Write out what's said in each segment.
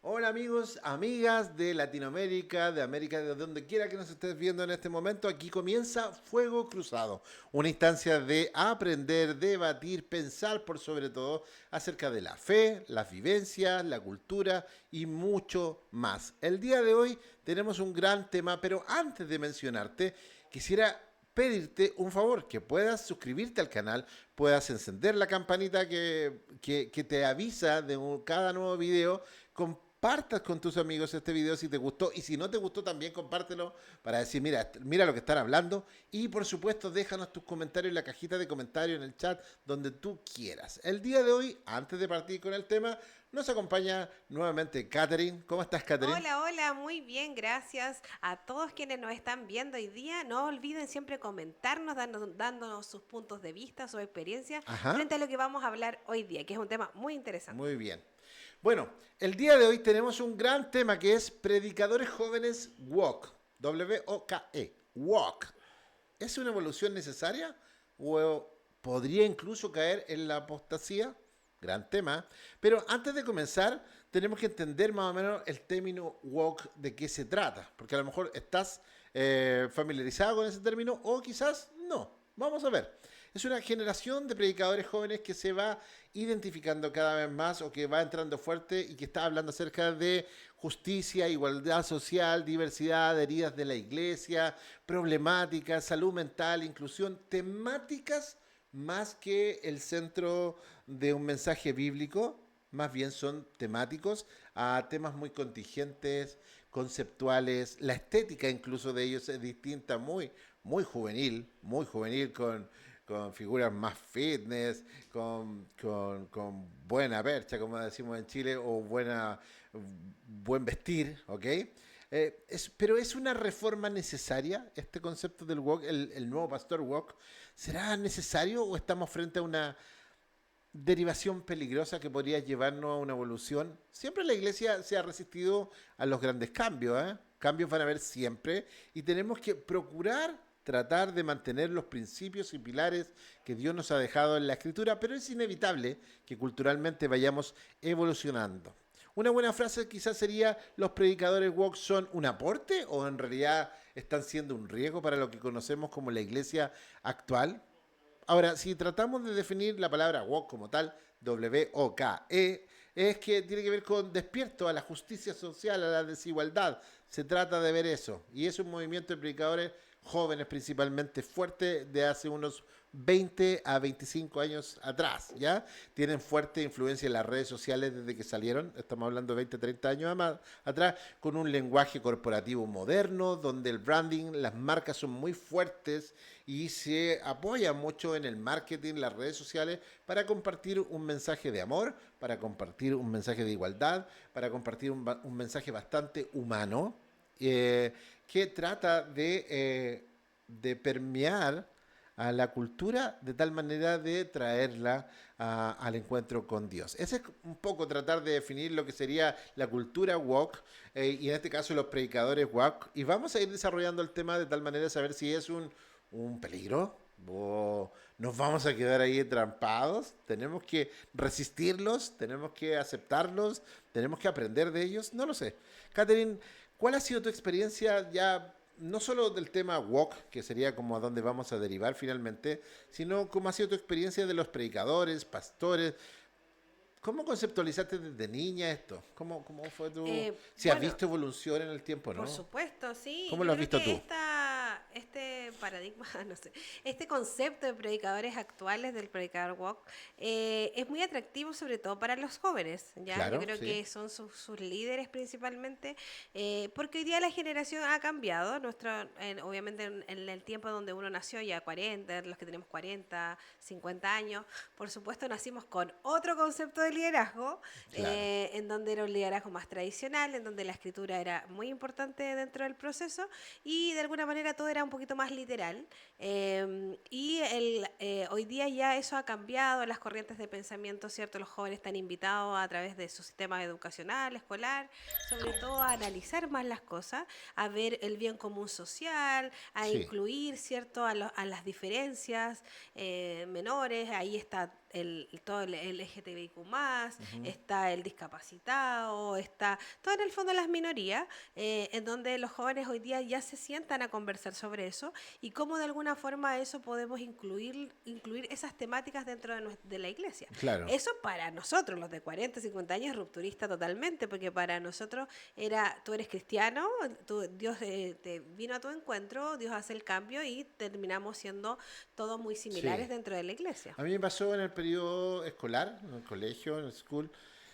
Hola amigos, amigas de Latinoamérica, de América, de donde quiera que nos estés viendo en este momento, aquí comienza Fuego Cruzado, una instancia de aprender, debatir, pensar por sobre todo acerca de la fe, las vivencias, la cultura y mucho más. El día de hoy tenemos un gran tema, pero antes de mencionarte, quisiera pedirte un favor, que puedas suscribirte al canal, puedas encender la campanita que te avisa de cada nuevo video, compartas con tus amigos este video si te gustó y si no te gustó también compártelo para decir, mira lo que están hablando y por supuesto déjanos tus comentarios en la cajita de comentarios en el chat donde tú quieras. El día de hoy, antes de partir con el tema, nos acompaña nuevamente Katherine. ¿Cómo estás, Katherine? Hola, hola, muy bien, gracias a todos quienes nos están viendo hoy día. No olviden siempre comentarnos, dándonos sus puntos de vista, su experiencia Ajá. frente a lo que vamos a hablar hoy día, que es un tema muy Muy interesante. bien. Bueno, el día de hoy tenemos un gran tema que es Predicadores Jóvenes Walk. W-O-K-E. Walk. ¿Es una evolución necesaria? ¿O podría incluso caer en la apostasía? Gran tema. Pero antes de comenzar, tenemos que entender más o menos el término walk de qué se trata. Porque a lo mejor estás familiarizado con ese término o quizás no. Vamos a ver. Es una generación de predicadores jóvenes que se va identificando cada vez más o que va entrando fuerte y que está hablando acerca de justicia, igualdad social, diversidad, heridas de la iglesia, problemáticas, salud mental, inclusión, temáticas más que el centro de un mensaje bíblico, más bien son temáticos a temas muy contingentes, conceptuales, la estética incluso de ellos es distinta, muy juvenil con figuras más fitness, con buena percha, como decimos en Chile, o buen vestir, ¿ok? Pero es una reforma necesaria este concepto del walk, el nuevo pastor walk. ¿Será necesario o estamos frente a una derivación peligrosa que podría llevarnos a una evolución? Siempre la iglesia se ha resistido a los grandes cambios, ¿eh? Cambios van a haber siempre y tenemos que procurar tratar de mantener los principios y pilares que Dios nos ha dejado en la escritura, pero es inevitable que culturalmente vayamos evolucionando. Una buena frase quizás sería, ¿los predicadores woke son un aporte o en realidad están siendo un riesgo para lo que conocemos como la iglesia actual? Ahora, si tratamos de definir la palabra woke como tal, W-O-K-E, es que tiene que ver con despierto a la justicia social, a la desigualdad. Se trata de ver eso. Y es un movimiento de predicadores jóvenes principalmente fuerte de hace unos 20 a 25 años atrás, ¿ya? Tienen fuerte influencia en las redes sociales desde que salieron, estamos hablando de 20, 30 años atrás, con un lenguaje corporativo moderno, donde el branding, las marcas son muy fuertes y se apoya mucho en el marketing, las redes sociales, para compartir un mensaje de amor, para compartir un mensaje de igualdad, para compartir un mensaje bastante humano, eh, que trata de permear a la cultura de tal manera de traerla al encuentro con Dios. Ese es un poco tratar de definir lo que sería la cultura woke y en este caso los predicadores woke. Y vamos a ir desarrollando el tema de tal manera de saber si es un peligro o nos vamos a quedar ahí entrampados. Tenemos que resistirlos, tenemos que aceptarlos, tenemos que aprender de ellos. No lo sé. Catherine, ¿cuál ha sido tu experiencia ya no solo del tema walk, que sería como a dónde vamos a derivar finalmente, sino cómo ha sido tu experiencia de los predicadores, pastores? ¿Cómo conceptualizaste desde niña esto? ¿Cómo fue tu... Si has Bueno, visto evolución en el tiempo, por ¿no? supuesto, sí. ¿Cómo Yo lo has creo visto que tú? este paradigma, no sé, este concepto de predicadores actuales del predicador walk es muy atractivo sobre todo para los jóvenes, ¿ya? Yo Claro, creo sí. que son sus líderes principalmente, porque hoy día la generación ha cambiado, obviamente en el tiempo donde uno nació, ya 40, los que tenemos 40, 50 años, por supuesto nacimos con otro concepto de liderazgo, Claro. en donde era un liderazgo más tradicional, en donde la escritura era muy importante dentro del proceso y de alguna manera todo era un poquito más literal. Hoy día ya eso ha cambiado, las corrientes de pensamiento, ¿cierto? Los jóvenes están invitados a través de su sistema educacional, escolar, sobre todo a analizar más las cosas, a ver el bien común social, a Sí. incluir, ¿cierto? A las diferencias menores, ahí está todo el LGTBIQ+, está el discapacitado, está todo en el fondo las minorías, en donde los jóvenes hoy día ya se sientan a conversar sobre eso y cómo de alguna forma eso podemos incluir esas temáticas dentro de la iglesia. Claro. Eso para nosotros, los de 40, 50 años, es rupturista totalmente, porque para nosotros tú eres cristiano, Dios te vino a tu encuentro, Dios hace el cambio y terminamos siendo todos muy similares Sí. dentro de la iglesia. A mí me pasó en el periodo escolar, en el colegio, en el school,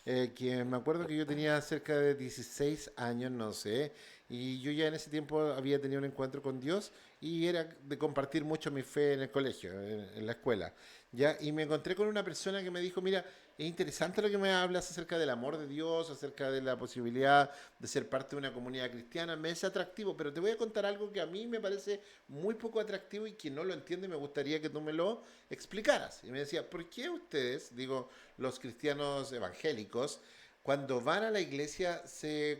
que me acuerdo que yo tenía cerca de 16 años, no sé, y yo ya en ese tiempo había tenido un encuentro con Dios y era de compartir mucho mi fe en el colegio, en la escuela, ¿ya? Y me encontré con una persona que me dijo, mira, es interesante lo que me hablas acerca del amor de Dios, acerca de la posibilidad de ser parte de una comunidad cristiana, me es atractivo, pero te voy a contar algo que a mí me parece muy poco atractivo y que no lo entiendo y me gustaría que tú me lo explicaras. Y me decía, ¿por qué ustedes, digo, los cristianos evangélicos, cuando van a la iglesia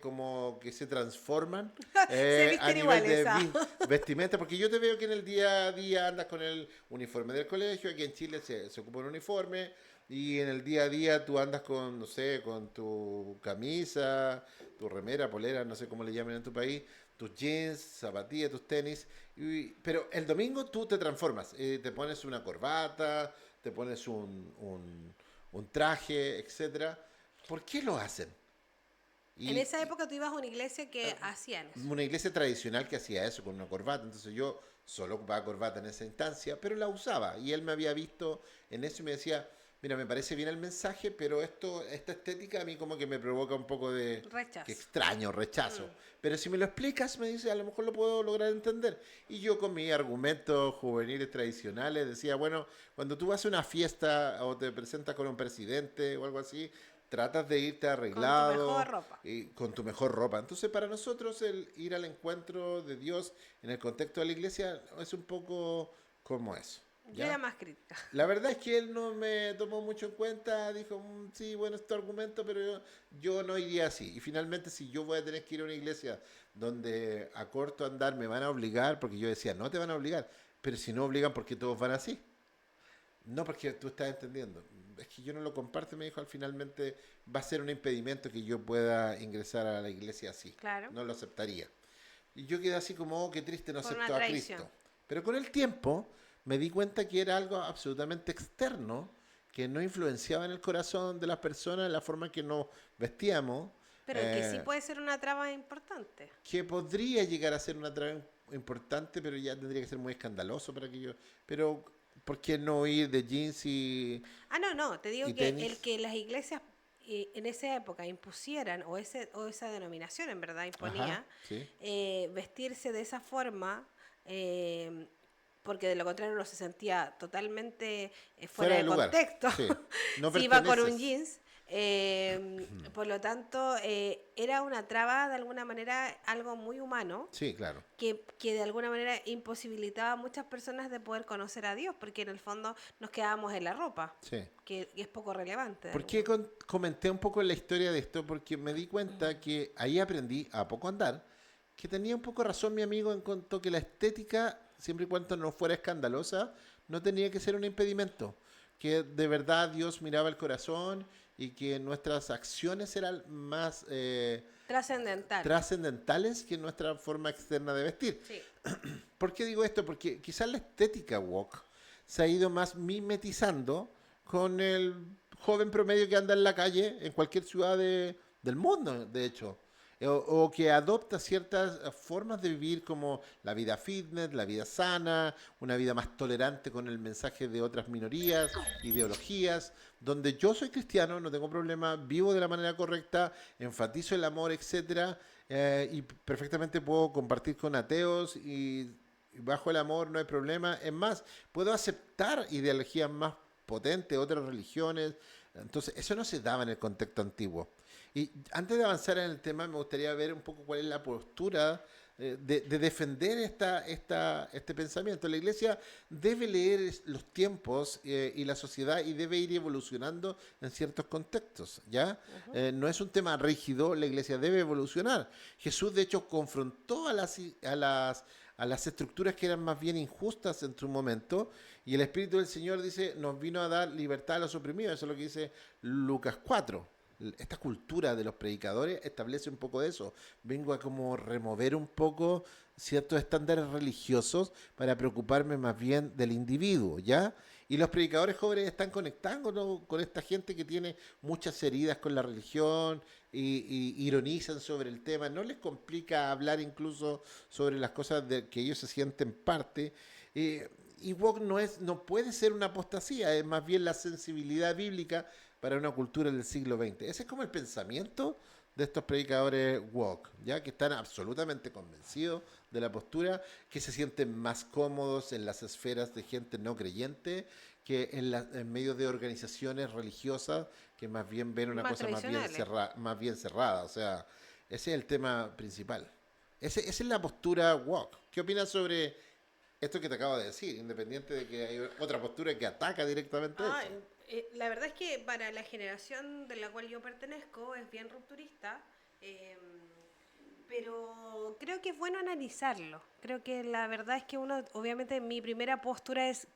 como que se transforman Se a visten nivel de iguales. vestimenta? Porque yo te veo que en el día a día andas con el uniforme del colegio, aquí en Chile se ocupa un uniforme, y en el día a día tú andas con, no sé, con tu camisa, tu remera, polera, no sé cómo le llaman en tu país, tus jeans, zapatillas, tus tenis, pero el domingo tú te transformas, te pones una corbata, te pones un traje, etcétera. ¿Por qué lo hacen? En Y, esa época tú ibas a una iglesia que hacían eso. una iglesia tradicional que hacía eso con una corbata, entonces yo solo ocupaba corbata en esa instancia, pero la usaba y él me había visto en eso y me decía, mira, me parece bien el mensaje, pero esta estética a mí como que me provoca un poco de que Rechazo. extraño, rechazo. Pero si me lo explicas, me dice, a lo mejor lo puedo lograr entender. Y yo con mis argumentos juveniles tradicionales decía, bueno, cuando tú vas a una fiesta o te presentas con un presidente o algo así, tratas de irte Con tu mejor arreglado ropa. y con tu mejor ropa. Entonces, para nosotros el ir al encuentro de Dios en el contexto de la iglesia es un poco como eso. Yo era ¿Ya? más crítica. La verdad es que él no me tomó mucho en cuenta, dijo, sí, bueno, es tu argumento, pero yo no iría así. Y finalmente, si yo voy a tener que ir a una iglesia donde a corto andar me van a obligar, porque yo decía, no te van a obligar, pero si no obligan, ¿por qué todos van así? No, porque tú estás entendiendo. Es que yo no lo comparto, me dijo, al finalmente va a ser un impedimento que yo pueda ingresar a la iglesia así. Claro. No lo aceptaría. Y yo quedé así como, oh, qué triste, no Por una aceptó a tradición. Cristo. Pero con el tiempo me di cuenta que era algo absolutamente externo, que no influenciaba en el corazón de las personas, en la forma en que nos vestíamos, Pero que sí eh, puede ser una traba importante. que podría llegar a ser una traba importante, pero ya tendría que ser muy escandaloso para que yo... Pero, ¿por qué no ir de jeans No, te digo y que el tenis? que las iglesias en esa época impusieran, o esa denominación en verdad Ajá, imponía, sí. vestirse de esa forma, eh, porque de lo contrario uno se sentía totalmente fuera Fuera de de lugar, contexto sí. No si iba con un perteneces. jeans. Por lo tanto, era una traba de alguna manera, algo muy humano, Sí, claro. que de alguna manera imposibilitaba a muchas personas de poder conocer a Dios, porque en el fondo nos quedábamos en la ropa, Sí. que es poco relevante. ¿Por qué comenté un poco la historia de esto? Porque me di cuenta que ahí aprendí a poco andar, que tenía un poco razón mi amigo en cuanto que la estética, siempre y cuando no fuera escandalosa, no tenía que ser un impedimento. Que de verdad Dios miraba el corazón y que nuestras acciones eran más Trascendental. trascendentales que nuestra forma externa de vestir. Sí. ¿Por qué digo esto? Porque quizás la estética woke se ha ido más mimetizando con el joven promedio que anda en la calle en cualquier ciudad del mundo, de hecho. O que adopta ciertas formas de vivir como la vida fitness, la vida sana, una vida más tolerante con el mensaje de otras minorías, ideologías, donde yo soy cristiano, no tengo problema, vivo de la manera correcta, enfatizo el amor, etcétera, y perfectamente puedo compartir con ateos y bajo el amor no hay problema. Es más, puedo aceptar ideologías más potentes, otras religiones. Entonces, eso no se daba en el contexto antiguo. Y antes de avanzar en el tema, me gustaría ver un poco cuál es la postura de defender este pensamiento. La iglesia debe leer los tiempos y la sociedad y debe ir evolucionando en ciertos contextos, ¿ya? No es un tema rígido, la iglesia debe evolucionar. Jesús, de hecho, confrontó a a las estructuras que eran más bien injustas en su momento, y el Espíritu del Señor dice, nos vino a dar libertad a los oprimidos, eso es lo que dice Lucas 4. Esta cultura de los predicadores establece un poco de eso. Vengo a como remover un poco ciertos estándares religiosos para preocuparme más bien del individuo, ¿ya? Y los predicadores jóvenes están conectando, ¿no?, con esta gente que tiene muchas heridas con la religión y ironizan sobre el tema. No les complica hablar incluso sobre las cosas de que ellos se sienten parte. Y woke no puede ser una apostasía, es más bien la sensibilidad bíblica para una cultura del siglo XX. Ese es como el pensamiento de estos predicadores woke, ya que están absolutamente convencidos de la postura, que se sienten más cómodos en las esferas de gente no creyente que en medio de organizaciones religiosas que más bien ven una Más cosa tradicionales. más bien cerrada. O sea, ese es el tema principal. Esa es la postura woke. ¿Qué opinas sobre esto que te acabo de decir, independiente de que hay otra postura que ataca directamente Ah, eso? la verdad es que para la generación de la cual yo pertenezco es bien rupturista, eh, pero creo que es bueno analizarlo. Creo que la verdad es que uno, obviamente mi primera postura es,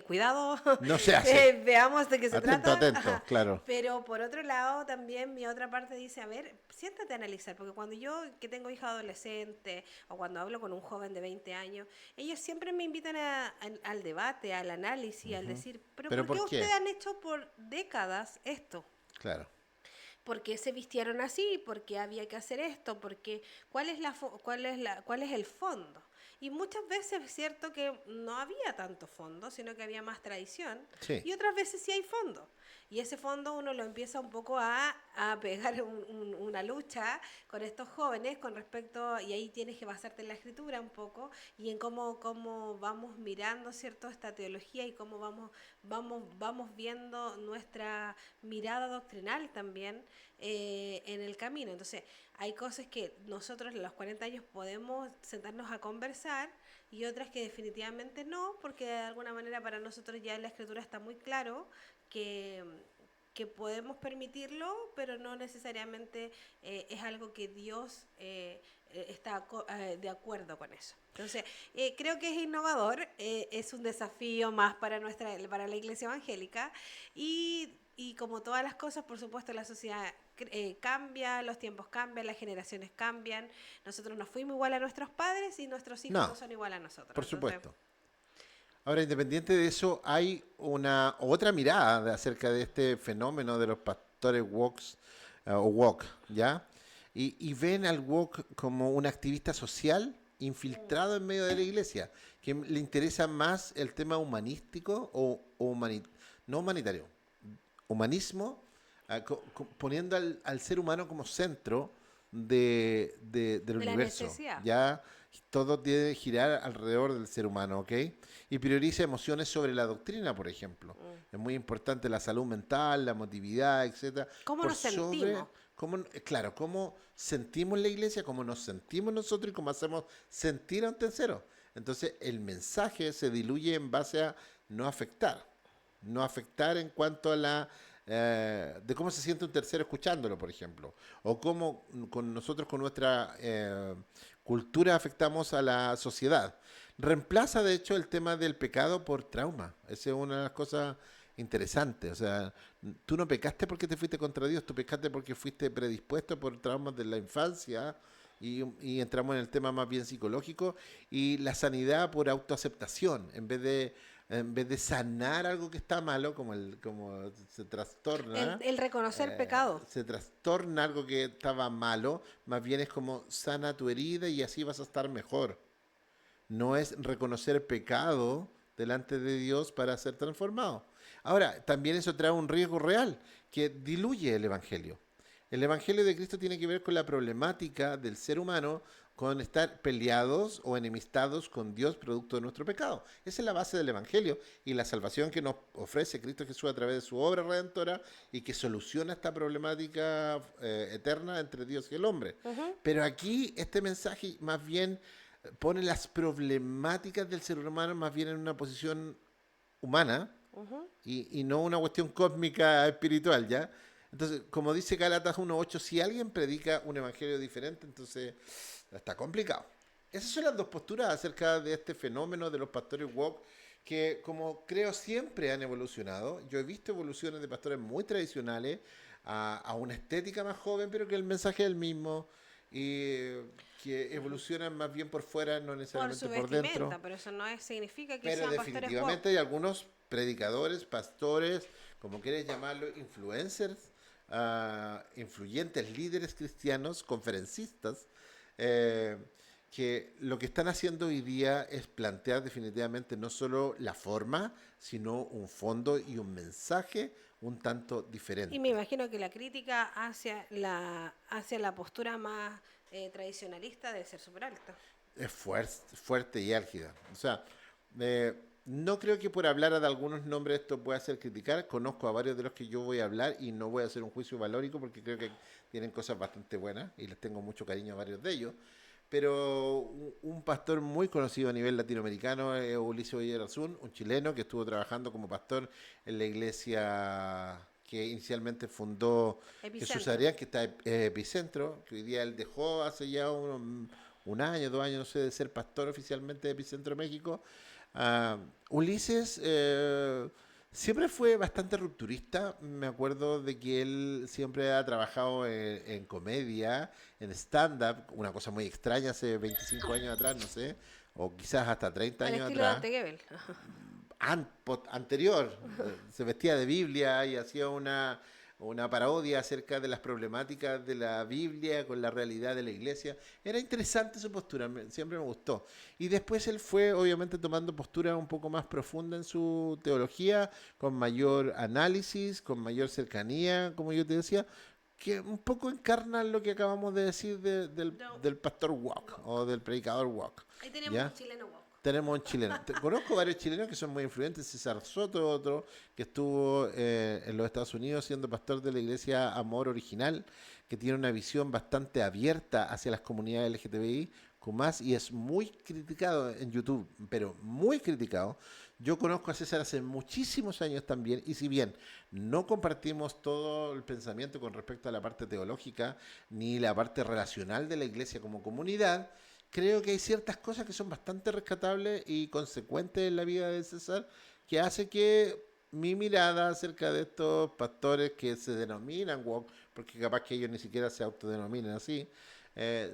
cuidado, No se hace. veamos de qué se Atento, trata. atento, Ajá. claro. Pero por otro lado también mi otra parte dice, a ver, siéntate a analizar, porque cuando yo que tengo hija adolescente o cuando hablo con un joven de 20 años, ellos siempre me invitan al debate, al análisis, al Ujú. decir, pero ¿Pero ¿por qué por ustedes qué? han hecho por décadas esto? Claro. ¿Por qué se vistieron así? ¿Por qué había que hacer esto? Porque ¿cuál es el fondo? Y muchas veces es cierto que no había tanto fondo, sino que había más tradición, Sí. y otras veces sí hay fondo. Y ese fondo uno lo empieza un poco a pegar una lucha con estos jóvenes con respecto, y ahí tienes que basarte en la escritura un poco, y en cómo vamos mirando, ¿cierto?, esta teología y cómo vamos viendo nuestra mirada doctrinal también, en el camino. Entonces, hay cosas que nosotros a los 40 años podemos sentarnos a conversar y otras que definitivamente no, porque de alguna manera para nosotros ya en la escritura está muy claro que, que podemos permitirlo, pero no necesariamente es algo que Dios está de acuerdo con eso. Entonces, creo que es innovador, es un desafío más para la iglesia evangélica, y como todas las cosas, por supuesto, la sociedad cambia, los tiempos cambian, las generaciones cambian. Nosotros no fuimos igual a nuestros padres y nuestros hijos no No, son igual a nosotros. por Entonces, supuesto. Ahora, independiente de eso, hay una otra mirada acerca de este fenómeno de los pastores woks o woke, ¿ya? Y ven al woke como un activista social infiltrado en medio de la iglesia, que le interesa más el tema humanístico no humanitario, humanismo, poniendo al ser humano como centro del de la universo. necesidad. Ya todo debe girar alrededor del ser humano, ¿ok? Y prioriza emociones sobre la doctrina, por ejemplo. Es muy importante la salud mental, la emotividad, etcétera, ¿Cómo por nos sobre sentimos? claro, cómo sentimos la iglesia, cómo nos sentimos nosotros y cómo hacemos sentir a un tercero. Entonces, el mensaje se diluye en base a no afectar. No afectar en cuanto a de cómo se siente un tercero escuchándolo, por ejemplo. O cómo nosotros con nuestra cultura afectamos a la sociedad. Reemplaza, de hecho, el tema del pecado por trauma. Esa es una de las cosas interesantes. O sea, tú no pecaste porque te fuiste contra Dios, tú pecaste porque fuiste predispuesto por traumas de la infancia. Y entramos en el tema más bien psicológico y la sanidad por autoaceptación, en vez de sanar algo que está malo, como se El, trastorna, el reconocer pecado. se trastorna algo que estaba malo, más bien es como sana tu herida y así vas a estar mejor. No es reconocer pecado delante de Dios para ser transformado. Ahora, también eso trae un riesgo real que diluye el Evangelio. El Evangelio de Cristo tiene que ver con la problemática del ser humano con estar peleados o enemistados con Dios producto de nuestro pecado. Esa es la base del Evangelio y la salvación que nos ofrece Cristo Jesús a través de su obra redentora y que soluciona esta problemática eterna entre Dios y el hombre. Ujú. Pero aquí este mensaje más bien pone las problemáticas del ser humano más bien en una posición humana Ujú. y no una cuestión cósmica espiritual, ¿ya? Entonces, como dice Gálatas 1:8, si alguien predica un evangelio diferente, entonces está complicado. Esas son las dos posturas acerca de este fenómeno de los pastores woke, que como creo siempre han evolucionado. Yo he visto evoluciones de pastores muy tradicionales a una estética más joven, pero que el mensaje es el mismo y que evolucionan más bien por fuera, no Por su necesariamente por dentro. vestimenta, pero eso no significa que Pero sean pastores woke. definitivamente hay algunos predicadores, pastores, como quieres llamarlo, influencers, influyentes líderes cristianos, conferencistas, eh, que lo que están haciendo hoy día es plantear definitivamente no solo la forma, sino un fondo y un mensaje un tanto Y me diferente. imagino que la crítica hacia la postura más tradicionalista debe ser súper alta. Es fuerte y álgida. O sea, eh, no creo que por hablar de algunos nombres esto pueda ser criticar. Conozco a varios de los que yo voy a hablar y no voy a hacer un juicio valórico porque creo que tienen cosas bastante buenas y les tengo mucho cariño a varios de ellos. Pero un pastor muy conocido a nivel latinoamericano es Ulises Oyarzún, un chileno que estuvo trabajando como pastor en la iglesia que inicialmente fundó Jesús Epicentro. Adrián, que está en Epicentro, que hoy día él dejó hace ya un año, 2 años, no sé, de ser pastor oficialmente de Epicentro México. Ah, Ulises siempre fue bastante rupturista. Me acuerdo de que él siempre ha trabajado en comedia, en stand-up, una cosa muy extraña hace 25 años atrás, no sé, o quizás hasta 30 Al años estilo de atrás. Dante Gebel. Anterior, se vestía de Biblia y hacía una parodia acerca de las problemáticas de la Biblia con la realidad de la iglesia. Era interesante su postura, siempre me gustó. Y después él fue obviamente tomando postura un poco más profunda en su teología, con mayor análisis, con mayor cercanía, como yo te decía, que un poco encarna lo que acabamos de decir No, del pastor Walk o woke. del predicador Walk. Ahí tenemos un ¿Ya? chileno woke. Tenemos un chileno. Conozco varios chilenos que son muy influyentes. César Soto, otro que estuvo en los Estados Unidos siendo pastor de la iglesia Amor Original, que tiene una visión bastante abierta hacia las comunidades LGTBI, más y es muy criticado en YouTube, pero muy criticado. Yo conozco a César hace muchísimos años también, y si bien no compartimos todo el pensamiento con respecto a la parte teológica ni la parte relacional de la iglesia como comunidad, creo que hay ciertas cosas que son bastante rescatables y consecuentes en la vida de César, que hace que mi mirada acerca de estos pastores que se denominan woke, porque capaz que ellos ni siquiera se autodenominan así,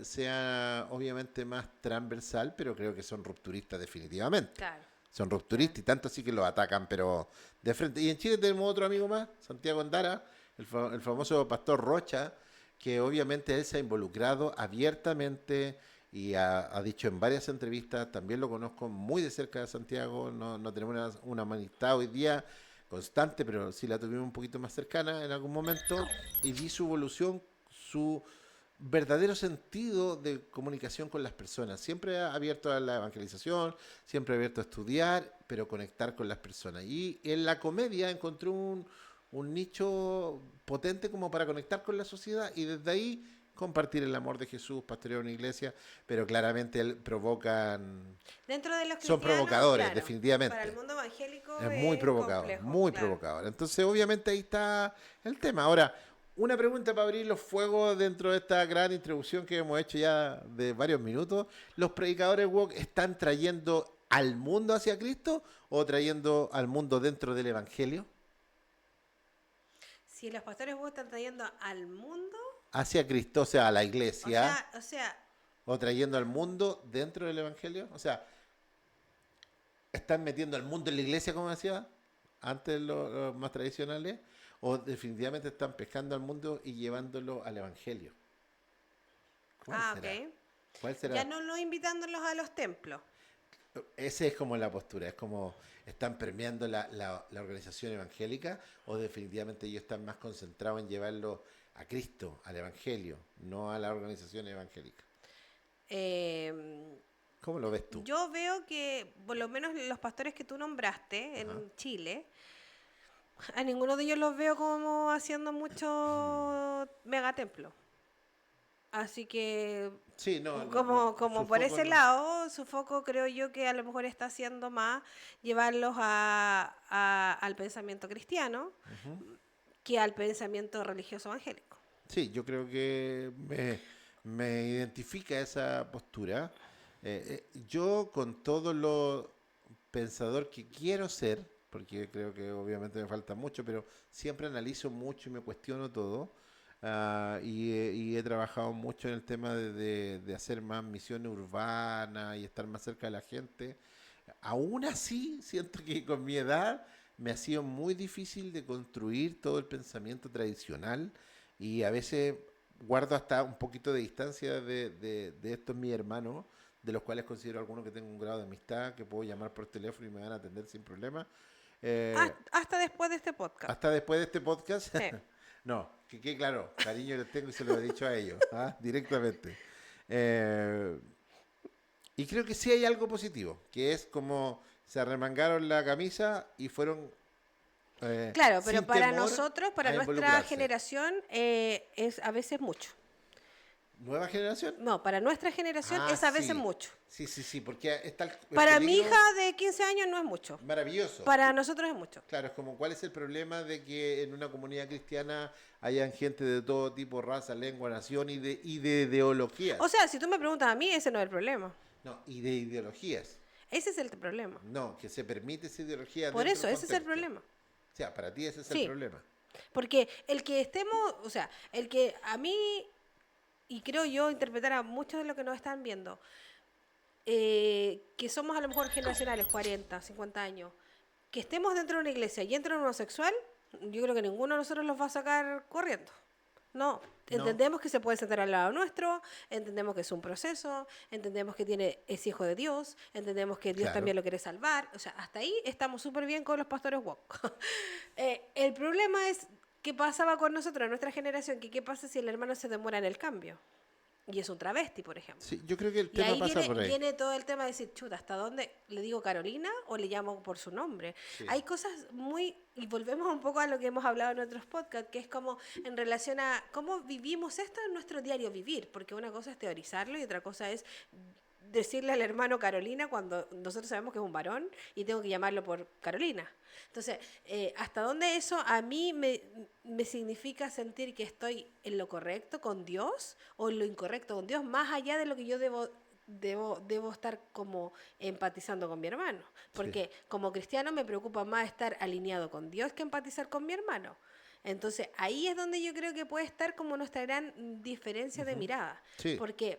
sea obviamente más transversal, pero creo que son rupturistas definitivamente. Claro, Son claro. rupturistas y tanto así que los atacan, pero de frente. Y en Chile tenemos otro amigo más, Santiago Andara, el famoso pastor Rocha, que obviamente él se ha involucrado abiertamente y ha dicho en varias entrevistas, también lo conozco muy de cerca de Santiago, no tenemos una amistad hoy día constante, pero sí la tuvimos un poquito más cercana en algún momento y vi su evolución, su verdadero sentido de comunicación con las personas. Siempre ha abierto a la evangelización, siempre ha abierto a estudiar, pero conectar con las personas. Y en la comedia encontró un nicho potente como para conectar con la sociedad y desde ahí compartir el amor de Jesús, pastorear una iglesia, pero claramente provocan, Dentro de los son cristianos, provocadores, claro. Para el definitivamente. mundo evangélico Es muy es provocador, complejo, muy claro. provocador. Entonces, obviamente ahí está el tema. Ahora, una pregunta para abrir los fuegos dentro de esta gran introducción que hemos hecho ya de varios minutos. ¿Los predicadores woke están trayendo al mundo hacia Cristo o trayendo al mundo dentro del Evangelio? Si los pastores woke están trayendo al mundo, Hacia Cristo, o sea, a la iglesia, o sea, o trayendo al mundo dentro del Evangelio. O sea, están metiendo al mundo en la iglesia, como decía antes los más tradicionales, o definitivamente están pescando al mundo y llevándolo al Evangelio. ¿Cuál será? ok. ¿Cuál Ya será? no invitándolos a los templos. Esa es como la postura, es como están permeando la organización evangélica o definitivamente ellos están más concentrados en llevarlo a Cristo, al Evangelio, no a la organización evangélica. Eh, ¿Cómo lo ves tú? yo veo que, por lo menos los pastores que tú nombraste Ajá. en Chile, a ninguno de ellos los veo como haciendo mucho megatemplo. Así que, Sí, no, como su por foco ese no. lado, su foco creo yo que a lo mejor está haciendo más llevarlos al pensamiento cristiano Ujú. que al pensamiento religioso evangélico. Sí, yo creo que me identifica esa postura. Yo con todo lo pensador que quiero ser, porque creo que obviamente me falta mucho, pero siempre analizo mucho y me cuestiono todo. Y he trabajado mucho en el tema de hacer más misiones urbanas y estar más cerca de la gente. Aún así, siento que con mi edad me ha sido muy difícil de construir todo el pensamiento tradicional y a veces guardo hasta un poquito de distancia de estos mis hermanos, de los cuales considero algunos que tengo un grado de amistad, que puedo llamar por teléfono y me van a atender sin problema. Eh, Hasta después de este podcast. hasta después de este podcast, Sí. no, que claro, cariño les tengo y se lo he dicho a ellos, directamente. Eh, y creo que sí hay algo positivo, que es como se arremangaron la camisa y fueron Claro, pero sin para temor nosotros, para a nuestra involucrarse. generación, es a veces mucho. ¿Nueva generación? No, para nuestra generación Ah, es a veces sí. mucho. Sí, sí, sí, porque está el Para mi hija peligro de 15 años no es mucho. maravilloso. Para nosotros es mucho. Claro, es como cuál es el problema de que en una comunidad cristiana hayan gente de todo tipo, raza, lengua, nación y de O ideologías. sea, si tú me preguntas a mí, ese no es el problema. No, y de ideologías. Ese es el problema. No, que se permite esa ideología Por dentro eso, del ese es el contexto. problema. O sea, para ti ese es el Sí, problema. porque el que estemos, o sea, el que a mí, y creo yo interpretar a muchos de los que nos están viendo, que somos a lo mejor generacionales, 40, 50 años, que estemos dentro de una iglesia y entre un homosexual, yo creo que ninguno de nosotros los va a sacar corriendo. No, No, entendemos que se puede sentar al lado nuestro, entendemos que es un proceso, entendemos que es hijo de Dios, entendemos que Dios claro. también lo quiere salvar. O sea, hasta ahí estamos súper bien con los pastores woke. El problema es qué pasaba con nosotros, en nuestra generación, que qué pasa si el hermano se demora en el cambio. Y es un travesti, por ejemplo. Sí, yo creo que el Y tema ahí pasa por ahí. viene todo el tema de decir, chuta, ¿hasta dónde le digo Carolina o le llamo por su nombre? Sí. Hay cosas muy, y volvemos un poco a lo que hemos hablado en otros podcasts, que es como en relación a cómo vivimos esto en nuestro diario vivir, porque una cosa es teorizarlo y otra cosa es decirle al hermano Carolina cuando nosotros sabemos que es un varón y tengo que llamarlo por Carolina. Entonces, ¿hasta dónde eso a mí me significa sentir que estoy en lo correcto con Dios o en lo incorrecto con Dios, más allá de lo que yo debo estar como empatizando con mi hermano? Sí. Porque como cristiano me preocupa más estar alineado con Dios que empatizar con mi hermano. Entonces, ahí es donde yo creo que puede estar como nuestra gran diferencia de mirada. Sí, Porque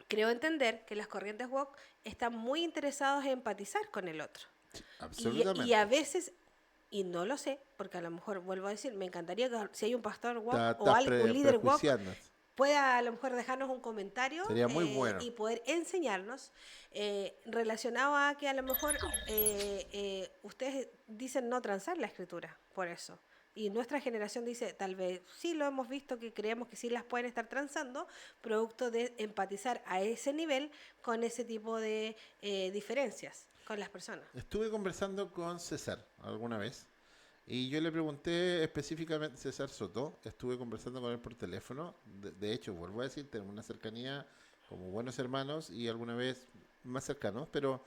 creo entender que las corrientes woke están muy interesados en empatizar con el otro. Y a absolutamente. veces, y no lo sé, porque a lo mejor vuelvo a decir, me encantaría que si hay un pastor woke o Estás un líder woke, prejuiciando. pueda a lo mejor dejarnos un comentario Sería muy bueno. y poder enseñarnos relacionado a que a lo mejor ustedes dicen no transar la escritura, por eso. Y nuestra generación dice, tal vez sí lo hemos visto, que creemos que sí las pueden estar transando, producto de empatizar a ese nivel con ese tipo de diferencias con las personas. Estuve conversando con César alguna vez y yo le pregunté específicamente, César Soto, estuve conversando con él por teléfono. De hecho, vuelvo a decir, tenemos una cercanía como buenos hermanos y alguna vez más cercanos, pero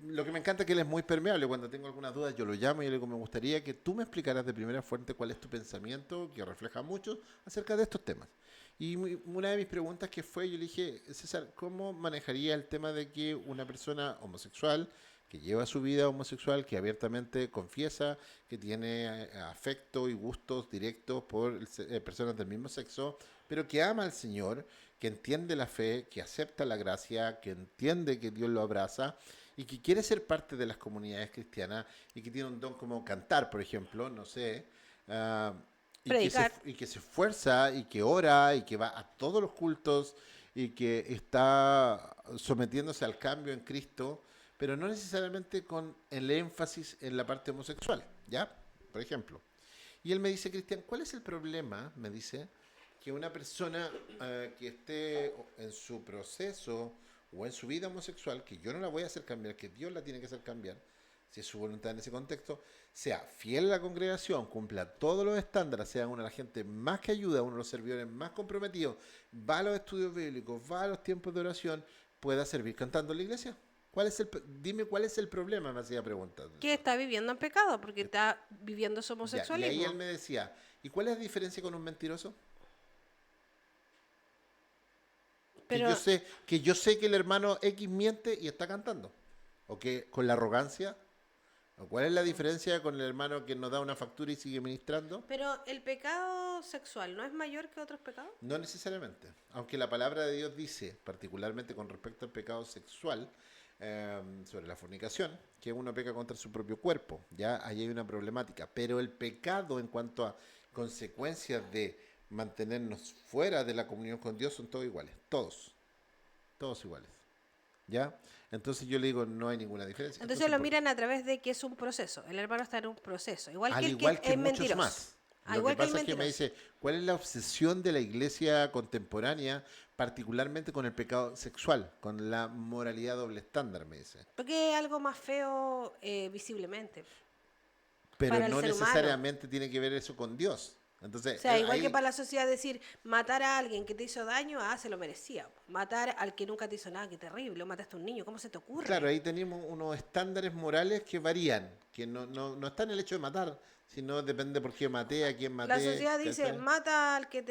lo que me encanta es que él es muy permeable. Cuando tengo algunas dudas, yo lo llamo y le digo, me gustaría que tú me explicaras de primera fuente cuál es tu pensamiento, que refleja mucho acerca de estos temas. Y una de mis preguntas que fue, yo le dije, César, ¿cómo manejaría el tema de que una persona homosexual, que lleva su vida homosexual, que abiertamente confiesa que tiene afecto y gustos directos por personas del mismo sexo, pero que ama al Señor, que entiende la fe, que acepta la gracia, que entiende que Dios lo abraza y que quiere ser parte de las comunidades cristianas y que tiene un don como cantar, por ejemplo, no sé, ah, Predicar. y que se esfuerza y que ora y que va a todos los cultos y que está sometiéndose al cambio en Cristo, pero no necesariamente con el énfasis en la parte homosexual, ¿ya? Por ejemplo. Y él me dice, Cristian, ¿cuál es el problema? Me dice, que una persona que esté en su proceso o en su vida homosexual, que yo no la voy a hacer cambiar, que Dios la tiene que hacer cambiar, si es su voluntad en ese contexto, sea fiel a la congregación, cumpla todos los estándares, sea una de la gente más que ayuda, uno de los servidores más comprometidos, va a los estudios bíblicos, va a los tiempos de oración, pueda servir cantando en la iglesia. Dime cuál es el problema, me hacía preguntas. Que está viviendo en pecado, porque está viviendo su Ya, y ahí él homosexualismo. me decía, ¿y cuál es la diferencia con un mentiroso? Pero, Que yo sé que el hermano X miente y está cantando. O que con la arrogancia. ¿O cuál es la diferencia con el hermano que nos da una factura y sigue ministrando? pero el pecado sexual no es mayor que otros pecados. No necesariamente. Aunque la palabra de Dios dice, particularmente con respecto al pecado sexual, sobre la fornicación, que uno peca contra su propio cuerpo. Ya ahí hay una problemática. Pero el pecado en cuanto a consecuencias de mantenernos fuera de la comunión con Dios son todos iguales. Todos iguales. ¿Ya? Entonces yo le digo, no hay ninguna diferencia. Entonces Entonces, lo miran a través de que es un proceso. El hermano está en un proceso. Igual que al el igual que que es muchos mentiroso. más. Ah, Lo que igual que el pasa es que me mentiroso. dice, ¿cuál es la obsesión de la iglesia contemporánea, particularmente con el pecado sexual, con la moralidad doble estándar? Me dice. Porque es algo más feo visiblemente Pero para el no ser humano. necesariamente tiene que ver eso con Dios. O Entonces, sea, igual que ahí, para la sociedad decir, matar a alguien que te hizo daño, se lo merecía. Matar al que nunca te hizo nada, qué terrible. O mataste a un niño, ¿cómo se te claro, ocurre? ahí tenemos unos estándares morales que varían, que no está en el hecho de matar, sino depende por qué maté, a quién La maté, sociedad dice, ¿cachai? mata al que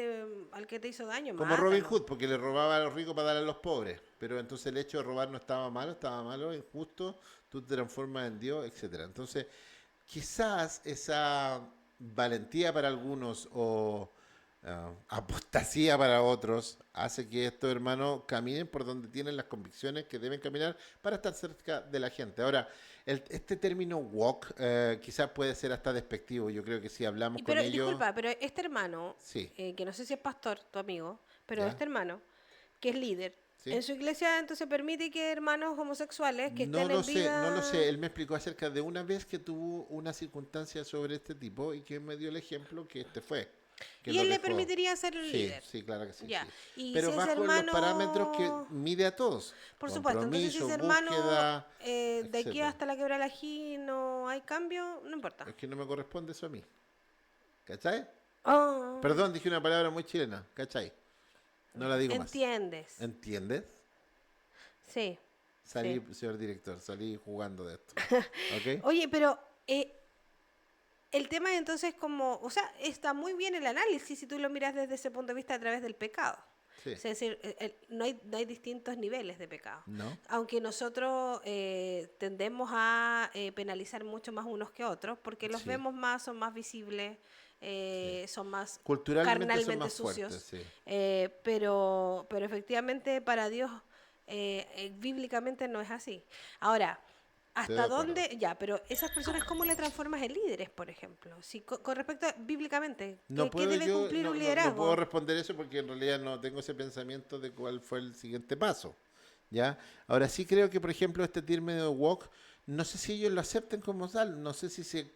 te hizo daño, Como Robin mátalo. Hood, porque le robaba a los ricos para darle a los pobres. Pero entonces el hecho de robar no estaba malo, injusto, tú te transformas en Dios, etcétera. Entonces, quizás esa valentía para algunos o apostasía para otros hace que estos hermanos caminen por donde tienen las convicciones que deben caminar para estar cerca de la gente. Ahora, este término walk quizás puede ser hasta despectivo. Yo creo que si hablamos con Pero, ellos, disculpa, pero este hermano, sí, que no sé si es pastor, tu amigo, pero ¿ya? este hermano, que es líder, ¿Sí? en su iglesia entonces permite que hermanos homosexuales que No estén lo en sé, no lo sé. vida. Él me explicó acerca de una vez que tuvo una circunstancia sobre este tipo y que me dio el ejemplo que este fue, que Y lo él le dejó. permitiría ser un Sí, líder. sí, claro que sí, Ya. sí. Y si Pero ese bajo los parámetros que hermano. mide a todos. Por supuesto, entonces si Compromiso, ese hermano búsqueda, de aquí etcétera. hasta la quebra del ají no hay cambio, no importa. Es que no me corresponde eso a mí. ¿Cachai? Oh, Perdón, dije una palabra muy chilena. ¿Cachai? No la digo más. entiendes. ¿Entiendes? Sí, sí. Salí, señor director, salí jugando de esto. ¿Ok? Oye, pero el tema entonces como, o sea, está muy bien el análisis si tú lo miras desde ese punto de vista a través del pecado. Sí. Es decir, no hay distintos niveles de pecado. ¿No? Aunque nosotros tendemos a penalizar mucho más unos que otros, porque los Sí, vemos más, son más visibles, sí. son más Culturalmente son carnalmente más fuertes, sucios. sí. Pero efectivamente para Dios, bíblicamente no es así. Ahora, Estoy de ¿hasta acuerdo. dónde? Ya, pero esas personas, ¿cómo le transformas en líderes, por ejemplo? Si, con respecto a, bíblicamente, No ¿qué puedo debe yo, cumplir un no puedo liderazgo? responder eso porque en realidad no tengo ese pensamiento de cuál fue el siguiente paso. ¿Ya? Ahora sí creo que, por ejemplo, este término de walk, no sé si ellos lo acepten como tal, no sé si se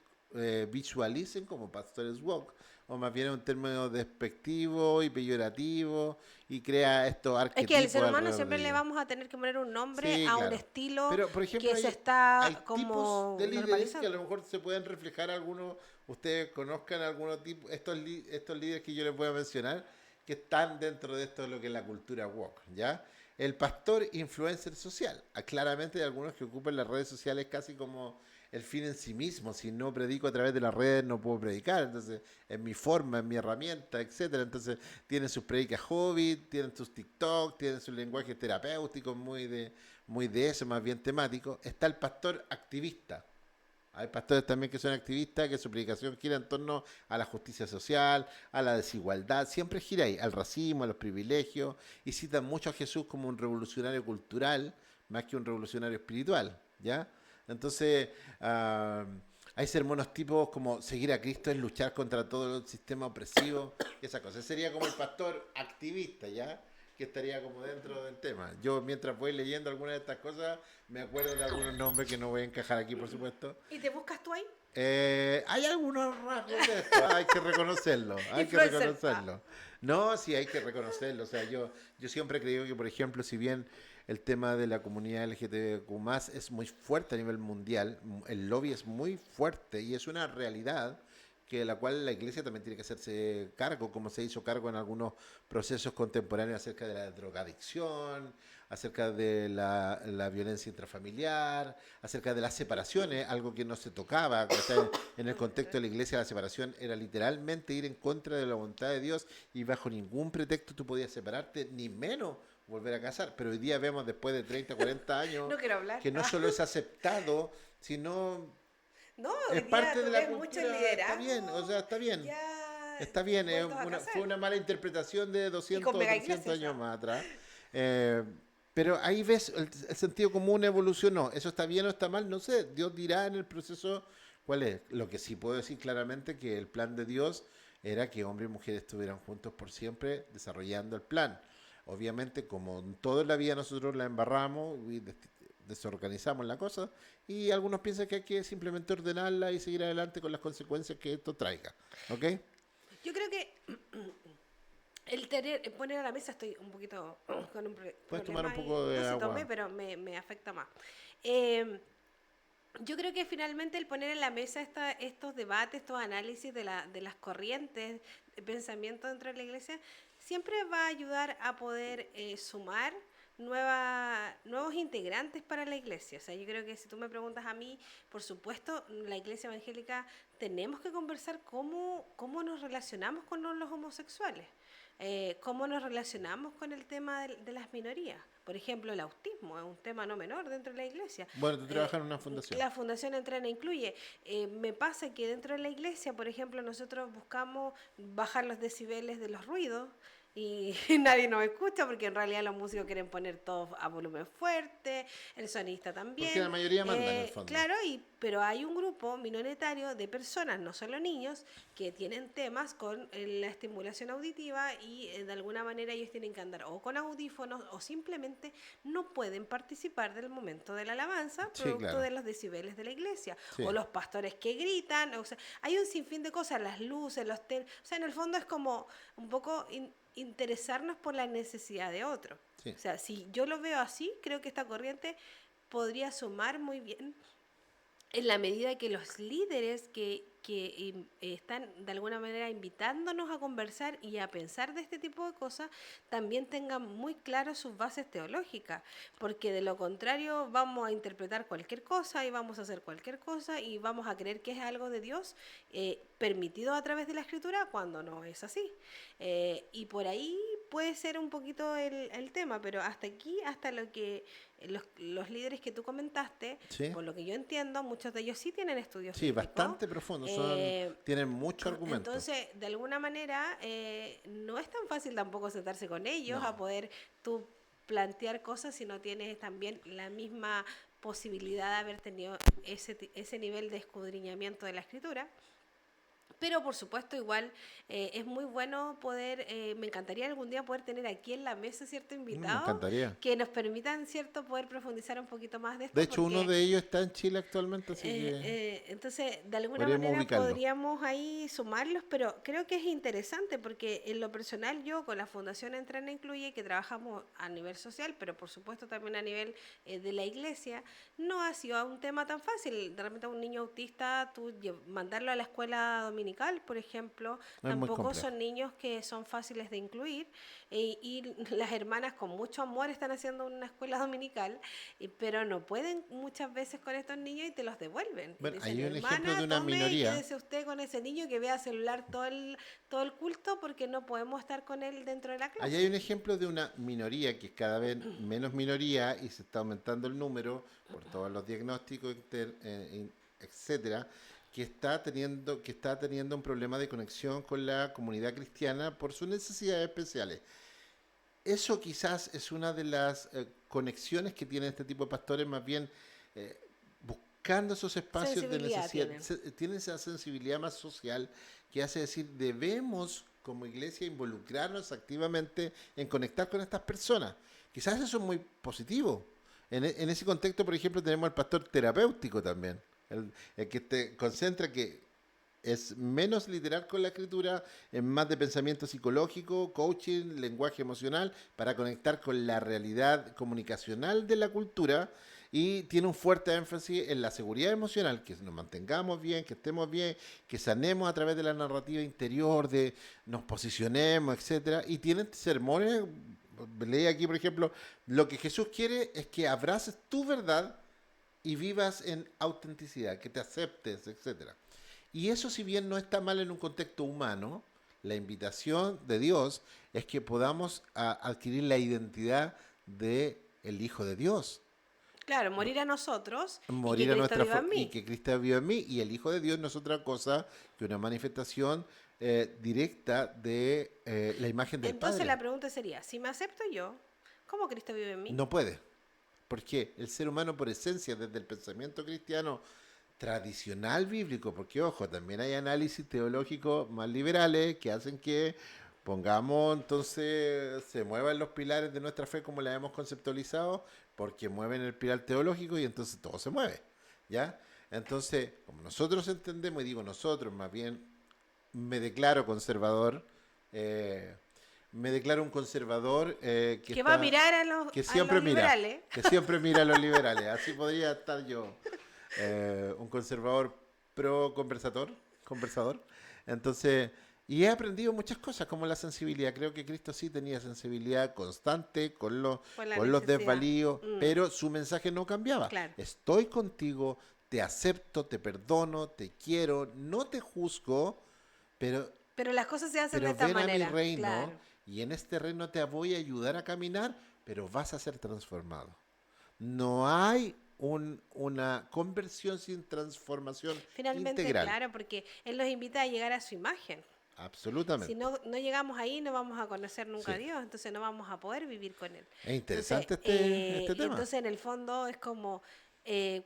visualicen como pastores walk, o más bien es un término despectivo y peyorativo y crea estos Es que al ser arquetipos humano alrededor siempre de le ellos. vamos a tener que poner un nombre Sí, a un claro. estilo Pero, por ejemplo, que se hay está tipos de como líderes que a normalizando. lo mejor se pueden reflejar algunos, ustedes conozcan algunos tipos, estos líderes que yo les voy a mencionar, que están dentro de esto de lo que es la cultura woke, ¿ya? El pastor influencer social. Claramente hay algunos que ocupan las redes sociales casi como el fin en sí mismo. Si no predico a través de las redes, no puedo predicar. Entonces, es mi forma, es mi herramienta, etcétera. Entonces, tienen sus predicas hobby, tienen sus TikTok, tienen sus lenguajes terapéuticos muy de eso, más bien temático. Está el pastor activista. Hay pastores también que son activistas, que su predicación gira en torno a la justicia social, a la desigualdad, siempre gira ahí, al racismo, a los privilegios, y citan mucho a Jesús como un revolucionario cultural, más que un revolucionario espiritual, ¿ya? Entonces, ah, hay sermones tipos como seguir a Cristo es luchar contra todo el sistema opresivo, esa cosa. Sería como el pastor activista, ¿ya? Que estaría como dentro del tema. Yo mientras voy leyendo algunas de estas cosas, me acuerdo de algunos nombres que no voy a encajar aquí, por supuesto. ¿Y te buscas tú ahí? Hay algunos rasgos de esto, hay que reconocerlo, hay que Influencer. reconocerlo. No, sí, hay que reconocerlo. O sea, yo siempre he creído que, por ejemplo, si bien el tema de la comunidad LGTBQ+, es muy fuerte a nivel mundial, el lobby es muy fuerte y es una realidad que de la cual la iglesia también tiene que hacerse cargo, como se hizo cargo en algunos procesos contemporáneos acerca de la drogadicción, acerca de la violencia intrafamiliar, acerca de las separaciones, algo que no se tocaba. O sea, en el contexto de la iglesia la separación era literalmente ir en contra de la voluntad de Dios y bajo ningún pretexto tú podías separarte, ni menos volver a casar. Pero hoy día vemos después de 30, 40 años No quiero hablar. que no solo es aceptado, sino No, hoy es día parte tú de la ves mucho cultura. Está bien, o liderazgo sea, está bien. ya Está bien, vueltos a fue casar. una mala interpretación de Y 200 con o mega 300 iglesias. años más atrás. Eh, pero ahí ves el sentido común evolucionó. ¿Eso está bien o está mal? No sé. Dios dirá en el proceso cuál es. Lo que sí puedo decir claramente que el plan de Dios era que hombre y mujer estuvieran juntos por siempre desarrollando el plan. Obviamente, como en toda la vida nosotros la embarramos y desorganizamos la cosa, y algunos piensan que hay que simplemente ordenarla y seguir adelante con las consecuencias que esto traiga. ¿Ok? Yo creo que poner a la mesa, estoy un poquito con un Puedes tomar problema un ahí. poco de No se tomé, agua. pero me afecta más. Eh, yo creo que finalmente el poner en la mesa estos debates, estos análisis de las corrientes de pensamiento dentro de la iglesia, siempre va a ayudar a poder sumar nuevos integrantes para la iglesia. O sea, yo creo que si tú me preguntas a mí, por supuesto, la iglesia evangélica tenemos que conversar cómo nos relacionamos con los homosexuales, cómo nos relacionamos con el tema de las minorías. Por ejemplo, el autismo es un tema no menor dentro de la iglesia. Bueno, tú trabajas en una fundación. La Fundación Entrena incluye. Me pasa que dentro de la iglesia, por ejemplo, nosotros buscamos bajar los decibeles de los ruidos y nadie nos escucha porque en realidad los músicos quieren poner todo a volumen fuerte, el sonista también. Porque la mayoría manda en el fondo. Claro, pero hay un grupo minoritario de personas, no solo niños, que tienen temas con la estimulación auditiva y de alguna manera ellos tienen que andar o con audífonos o simplemente no pueden participar del momento de la alabanza Sí, producto claro. de los decibeles de la iglesia. Sí. O los pastores que gritan, o sea, hay un sinfín de cosas, las luces, o sea, en el fondo es como un poco interesarnos por la necesidad de otro. Sí. O sea, si yo lo veo así, creo que esta corriente podría sumar muy bien en la medida que los líderes que están de alguna manera invitándonos a conversar y a pensar de este tipo de cosas, también tengan muy claras sus bases teológicas, porque de lo contrario vamos a interpretar cualquier cosa y vamos a hacer cualquier cosa y vamos a creer que es algo de Dios permitido a través de la Escritura cuando no es así. Y por ahí puede ser un poquito el tema, pero hasta aquí, hasta lo que los líderes que tú comentaste, Sí. por lo que yo entiendo, muchos de ellos sí tienen estudios Sí, bíblicos. bastante profundo. Tienen mucho argumento. Entonces, de alguna manera, no es tan fácil tampoco sentarse con ellos No. a poder tú plantear cosas si no tienes también la misma posibilidad de haber tenido ese nivel de escudriñamiento de la escritura. Pero por supuesto igual es muy bueno poder, me encantaría algún día poder tener aquí en la mesa cierto Me invitado encantaría. que nos permitan cierto poder profundizar un poquito más de esto. De hecho, porque, uno de ellos está en Chile actualmente, así que entonces, de alguna podríamos manera ubicarlo. podríamos ahí sumarlos, pero creo que es interesante porque en lo personal yo con la Fundación Entrena Incluye, que trabajamos a nivel social, pero por supuesto también a nivel de la iglesia, no ha sido un tema tan fácil. De repente a un niño autista, tú mandarlo a la escuela dominical, por ejemplo, Es muy tampoco complejo. son niños que son fáciles de incluir y las hermanas con mucho amor están haciendo una escuela dominical, pero no pueden muchas veces con estos niños y te los devuelven. Bueno, Y dicen, hay un ejemplo hermana, de una tome, minoría. quédese usted con ese niño que vea celular todo el culto porque no podemos estar con él dentro de la clase. Allá hay un ejemplo de una minoría que es cada vez menos minoría y se está aumentando el número por todos los diagnósticos, etcétera, que está teniendo un problema de conexión con la comunidad cristiana por sus necesidades especiales. Eso quizás es una de las conexiones que tienen este tipo de pastores, más bien buscando esos espacios de Sensibilidad necesidad. Tienen esa sensibilidad más social que hace decir, debemos como iglesia involucrarnos activamente en conectar con estas personas. Quizás eso es muy positivo. En ese contexto, por ejemplo, tenemos al pastor terapéutico también, el que te concentra que es menos literal con la escritura, es más de pensamiento psicológico, coaching, lenguaje emocional, para conectar con la realidad comunicacional de la cultura y tiene un fuerte énfasis en la seguridad emocional, que nos mantengamos bien, que estemos bien, que sanemos a través de la narrativa interior, de nos posicionemos, etcétera. Y tienen sermones, leí aquí, por ejemplo, lo que Jesús quiere es que abraces tu verdad y vivas en autenticidad, que te aceptes, etcétera. Y eso, si bien no está mal en un contexto humano, la invitación de Dios es que podamos adquirir la identidad de el Hijo de Dios, Claro, morir a nosotros y que morir a Cristo nuestra viva en y mí. que Cristo viva en mí, y el Hijo de Dios no es otra cosa que una manifestación directa de la imagen del Entonces Padre. la pregunta sería, si me acepto yo, ¿cómo Cristo vive en mí? No puede, porque el ser humano por esencia, desde el pensamiento cristiano tradicional bíblico, porque ojo, también hay análisis teológicos más liberales que hacen que pongamos, entonces, se muevan los pilares de nuestra fe como la hemos conceptualizado, porque mueven el pilar teológico y entonces todo se mueve, ¿ya? Entonces, como nosotros entendemos, y digo nosotros, más bien me declaro conservador, eh, me declaro un conservador que Que va a está, mirar que a los siempre mira, liberales. que siempre mira a los liberales. Así podría estar yo, un conservador pro conversador. Entonces, y he aprendido muchas cosas como la sensibilidad. Creo que Cristo sí tenía sensibilidad constante Por la con los necesidad. desvalíos, Mm, pero su mensaje no cambiaba. claro. Estoy contigo, te acepto, te perdono, te quiero, no te juzgo, pero Pero las cosas se hacen de pero esta ven a mi manera, reino claro. y en este reino te voy a ayudar a caminar, pero vas a ser transformado. No hay una conversión sin transformación Finalmente, integral. claro, porque Él nos invita a llegar a su imagen. Si Absolutamente. no llegamos ahí, no vamos a conocer nunca Sí. a Dios, entonces no vamos a poder vivir con Él. Es Entonces, interesante este tema. entonces en el fondo es como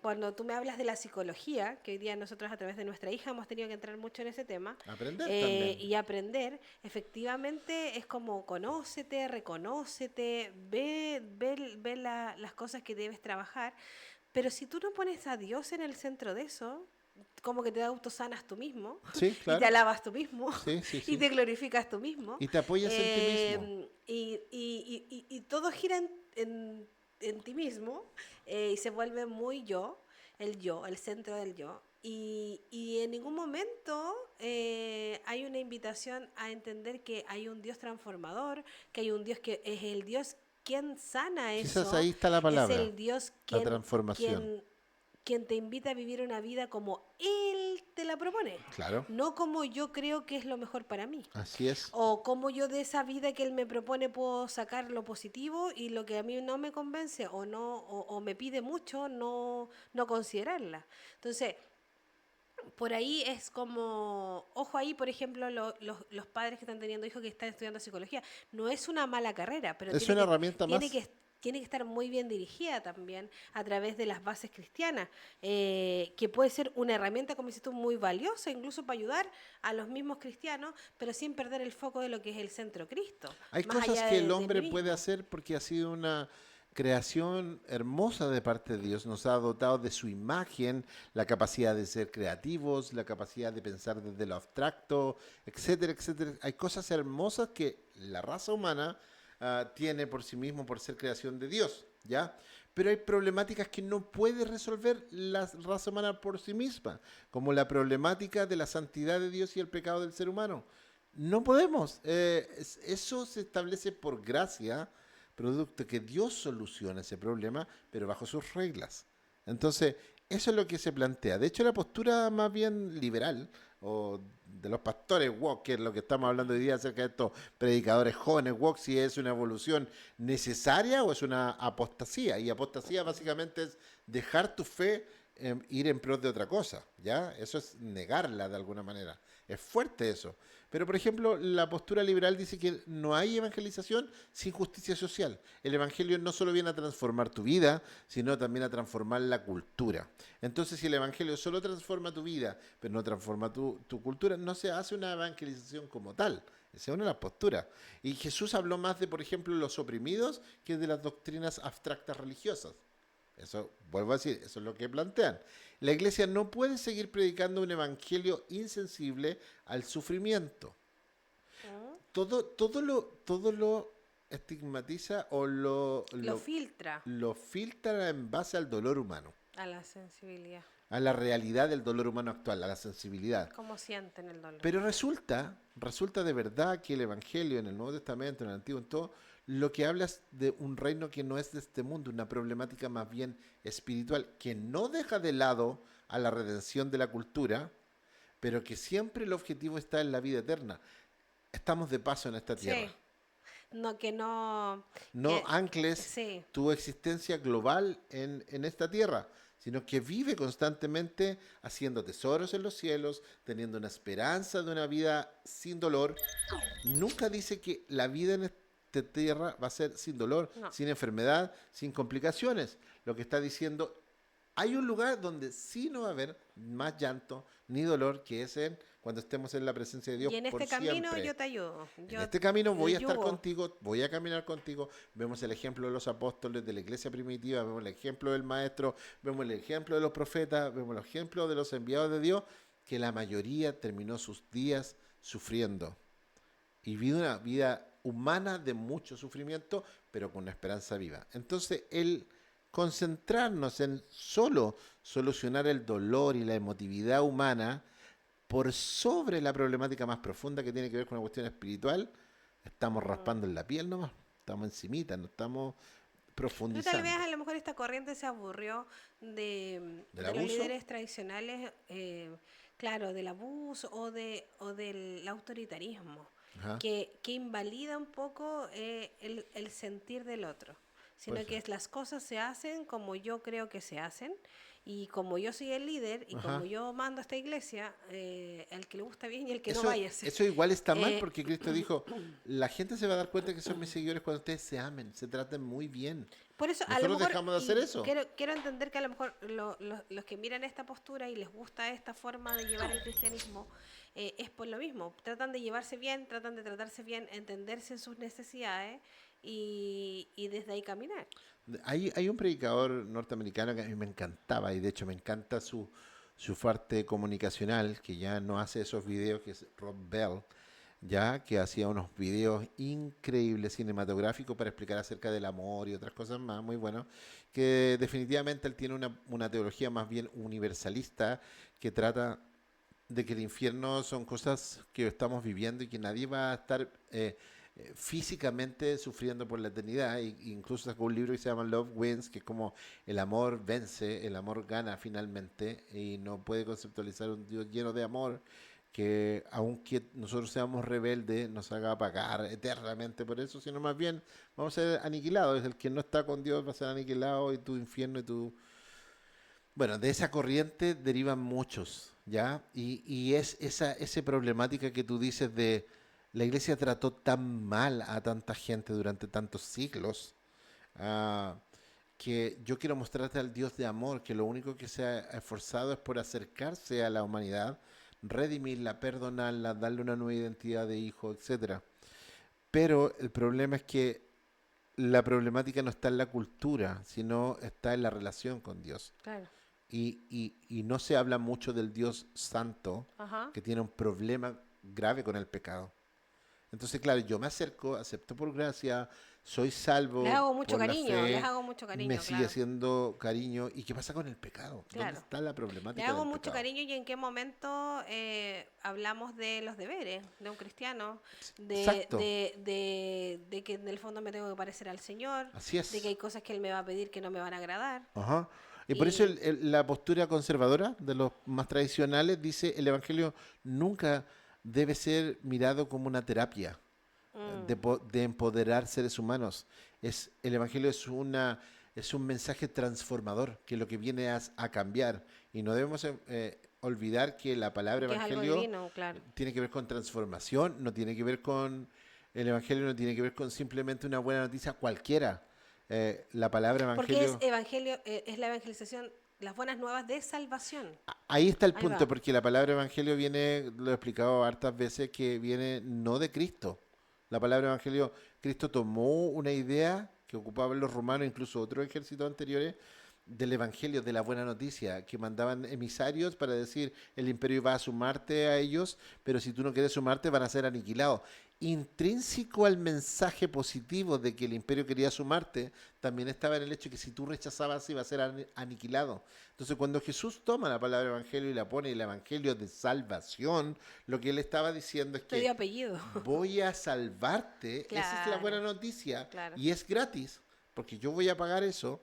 cuando tú me hablas de la psicología, que hoy día nosotros a través de nuestra hija hemos tenido que entrar mucho en ese tema, Aprender también. y aprender, efectivamente es como conócete, reconócete, ve las cosas que debes trabajar, pero si tú no pones a Dios en el centro de eso, como que te autosanas tú mismo Sí, y te claro. alabas tú mismo Sí, sí, y sí. te glorificas tú mismo. Y te apoyas en ti mismo. Y todo gira en ti mismo y se vuelve muy yo, el centro del yo. Y en ningún momento hay una invitación a entender que hay un Dios transformador, que hay un Dios que es el Dios quien sana Quizás eso, ahí está la es palabra, el Dios la transformación. quien te invita a vivir una vida como Él te la propone, Claro, no como yo creo que es lo mejor para mí. así es. O como yo de esa vida que Él me propone puedo sacar lo positivo y lo que a mí no me convence o no o me pide mucho, no considerarla. Entonces, por ahí es como, ojo ahí, por ejemplo, los padres que están teniendo hijos que están estudiando psicología, no es una mala carrera, pero Es una herramienta tiene más. que, tiene que estar muy bien dirigida también a través de las bases cristianas, que puede ser una herramienta, como dices tú, muy valiosa, incluso para ayudar a los mismos cristianos, pero sin perder el foco de lo que es el centro Cristo, Hay más cosas allá que el de mí hombre puede mismo. hacer porque ha sido una creación hermosa de parte de Dios. Nos ha dotado de su imagen, la capacidad de ser creativos, la capacidad de pensar desde lo abstracto, etcétera, etcétera. Hay cosas hermosas que la raza humana tiene por sí mismo por ser creación de Dios, ¿ya? Pero hay problemáticas que no puede resolver la raza humana por sí misma, como la problemática de la santidad de Dios y el pecado del ser humano. No podemos. Eso se establece por gracia, producto que Dios soluciona ese problema, pero bajo sus reglas. Entonces, eso es lo que se plantea. De hecho, la postura más bien liberal, o de los pastores woke, que es lo que estamos hablando hoy día acerca de estos predicadores jóvenes woke, si es una evolución necesaria o es una apostasía. Y apostasía básicamente es dejar tu fe ir en pos de otra cosa, ¿ya? Eso es negarla de alguna manera. Es fuerte eso. Pero, por ejemplo, la postura liberal dice que no hay evangelización sin justicia social. El evangelio no solo viene a transformar tu vida, sino también a transformar la cultura. Entonces, si el evangelio solo transforma tu vida, pero no transforma tu cultura, no se hace una evangelización como tal. Esa es una de las posturas. Y Jesús habló más de, por ejemplo, los oprimidos que de las doctrinas abstractas religiosas. Eso, vuelvo a decir, eso es lo que plantean. La iglesia no puede seguir predicando un evangelio insensible al sufrimiento. ¿Mm? Todo lo estigmatiza o lo, Lo lo, filtra lo filtra en base al dolor humano, a la sensibilidad. a la realidad del dolor humano actual, a la sensibilidad. ¿Cómo sienten el dolor? Pero resulta de verdad que el Evangelio en el Nuevo Testamento, en el Antiguo, en todo, lo que habla es de un reino que no es de este mundo, una problemática más bien espiritual, que no deja de lado a la redención de la cultura, pero que siempre el objetivo está en la vida eterna. Estamos de paso en esta tierra. Sí. No, que no. No Que, ancles sí. tu existencia global en esta tierra, sino que vive constantemente haciendo tesoros en los cielos, teniendo una esperanza de una vida sin dolor. Nunca dice que la vida en esta tierra va a ser sin dolor, No. sin enfermedad, sin complicaciones. Lo que está diciendo, hay un lugar donde sí no va a haber más llanto ni dolor, que es cuando estemos en la presencia de Dios Y en por este camino siempre. yo te ayudo. En Yo, este camino voy a estar yugo. contigo, voy a caminar contigo. Vemos el ejemplo de los apóstoles de la iglesia primitiva, vemos el ejemplo del maestro, vemos el ejemplo de los profetas, vemos el ejemplo de los enviados de Dios, que la mayoría terminó sus días sufriendo y vivió una vida humana de mucho sufrimiento, pero con una esperanza viva. Entonces, el concentrarnos en solo solucionar el dolor y la emotividad humana por sobre la problemática más profunda que tiene que ver con una cuestión espiritual, estamos Mm. raspando en la piel nomás, estamos encimita, no estamos Pero tal vez profundizando. a lo mejor esta corriente se aburrió ¿Del de los abuso? líderes tradicionales, claro, del abuso o del autoritarismo, Ajá, que invalida un poco el sentir del otro, puede sino ser. que las cosas se hacen como yo creo que se hacen. Y como yo soy el líder y como Ajá. yo mando a esta iglesia, el que le gusta bien y el que no Eso, váyase. eso igual está mal Eh, porque Cristo dijo, la gente se va a dar cuenta que son mis seguidores cuando ustedes se amen, se traten muy bien. Por eso, a lo Nosotros mejor, dejamos de hacer y eso. quiero entender que a lo mejor los que miran esta postura y les gusta esta forma de llevar el cristianismo, es por lo mismo. Tratan de llevarse bien, tratan de tratarse bien, entenderse en sus necesidades y desde ahí caminar. Hay un predicador norteamericano que a mí me encantaba y de hecho me encanta su parte comunicacional, que ya no hace esos videos, que es Rob Bell, ya que hacía unos videos increíbles cinematográficos para explicar acerca del amor y otras cosas más, muy buenos, que definitivamente él tiene una teología más bien universalista que trata de que el infierno son cosas que estamos viviendo y que nadie va a estar físicamente sufriendo por la eternidad. Incluso sacó un libro que se llama Love Wins, que es como el amor vence, el amor gana finalmente, y no puede conceptualizar un Dios lleno de amor que aunque nosotros seamos rebeldes nos haga pagar eternamente por eso, sino más bien vamos a ser aniquilados. El que no está con Dios va a ser aniquilado y tu infierno y tu... Bueno, de esa corriente derivan muchos, ¿ya? Y es esa problemática que tú dices de la iglesia trató tan mal a tanta gente durante tantos siglos, ah, que yo quiero mostrarte al Dios de amor, que lo único que se ha esforzado es por acercarse a la humanidad, redimirla, perdonarla, darle una nueva identidad de hijo, etcétera. Pero el problema es que la problemática no está en la cultura, sino está en la relación con Dios. Claro. Y no se habla mucho del Dios santo, Ajá. que tiene un problema grave con el pecado. Entonces, claro, yo me acerco, acepto por gracia, soy Les salvo hago mucho por la cariño, les fe, hago mucho me cariño, sigue claro. haciendo cariño. ¿Y qué pasa con el pecado? ¿Dónde Claro. está la Le problemática hago del mucho pecado? cariño y en qué momento hablamos de los deberes de un cristiano, Exacto, de que en el fondo me tengo que parecer al Señor, así de que es. hay cosas que Él me va a pedir que no me van a agradar. Ajá. Y por eso Y la postura conservadora de los más tradicionales dice el Evangelio nunca debe ser mirado como una terapia mm, de empoderar seres humanos. El Evangelio es un mensaje transformador que lo que viene a cambiar. Y no debemos olvidar que la palabra que es algo Evangelio divino, claro. tiene que ver con transformación, no tiene que ver con... El Evangelio no tiene que ver con simplemente una buena noticia cualquiera. La palabra Porque es Evangelio... evangelio, es la evangelización, las buenas nuevas de salvación. Ahí está el Ahí punto, va. porque la palabra evangelio viene, lo he explicado hartas veces, que viene no de Cristo. La palabra evangelio, Cristo tomó una idea que ocupaban los romanos, incluso otros ejércitos anteriores, del evangelio, de la buena noticia, que mandaban emisarios para decir el imperio va a sumarte a ellos, pero si tú no quieres sumarte van a ser aniquilados. Intrínseco al mensaje positivo de que el imperio quería sumarte, también estaba en el hecho de que si tú rechazabas iba a ser aniquilado. Entonces cuando Jesús toma la palabra evangelio y la pone en el evangelio de salvación, lo que él estaba diciendo es Te dio que apellido. voy a salvarte, esa es la buena Claro, noticia, claro. y es gratis, porque yo voy a pagar eso.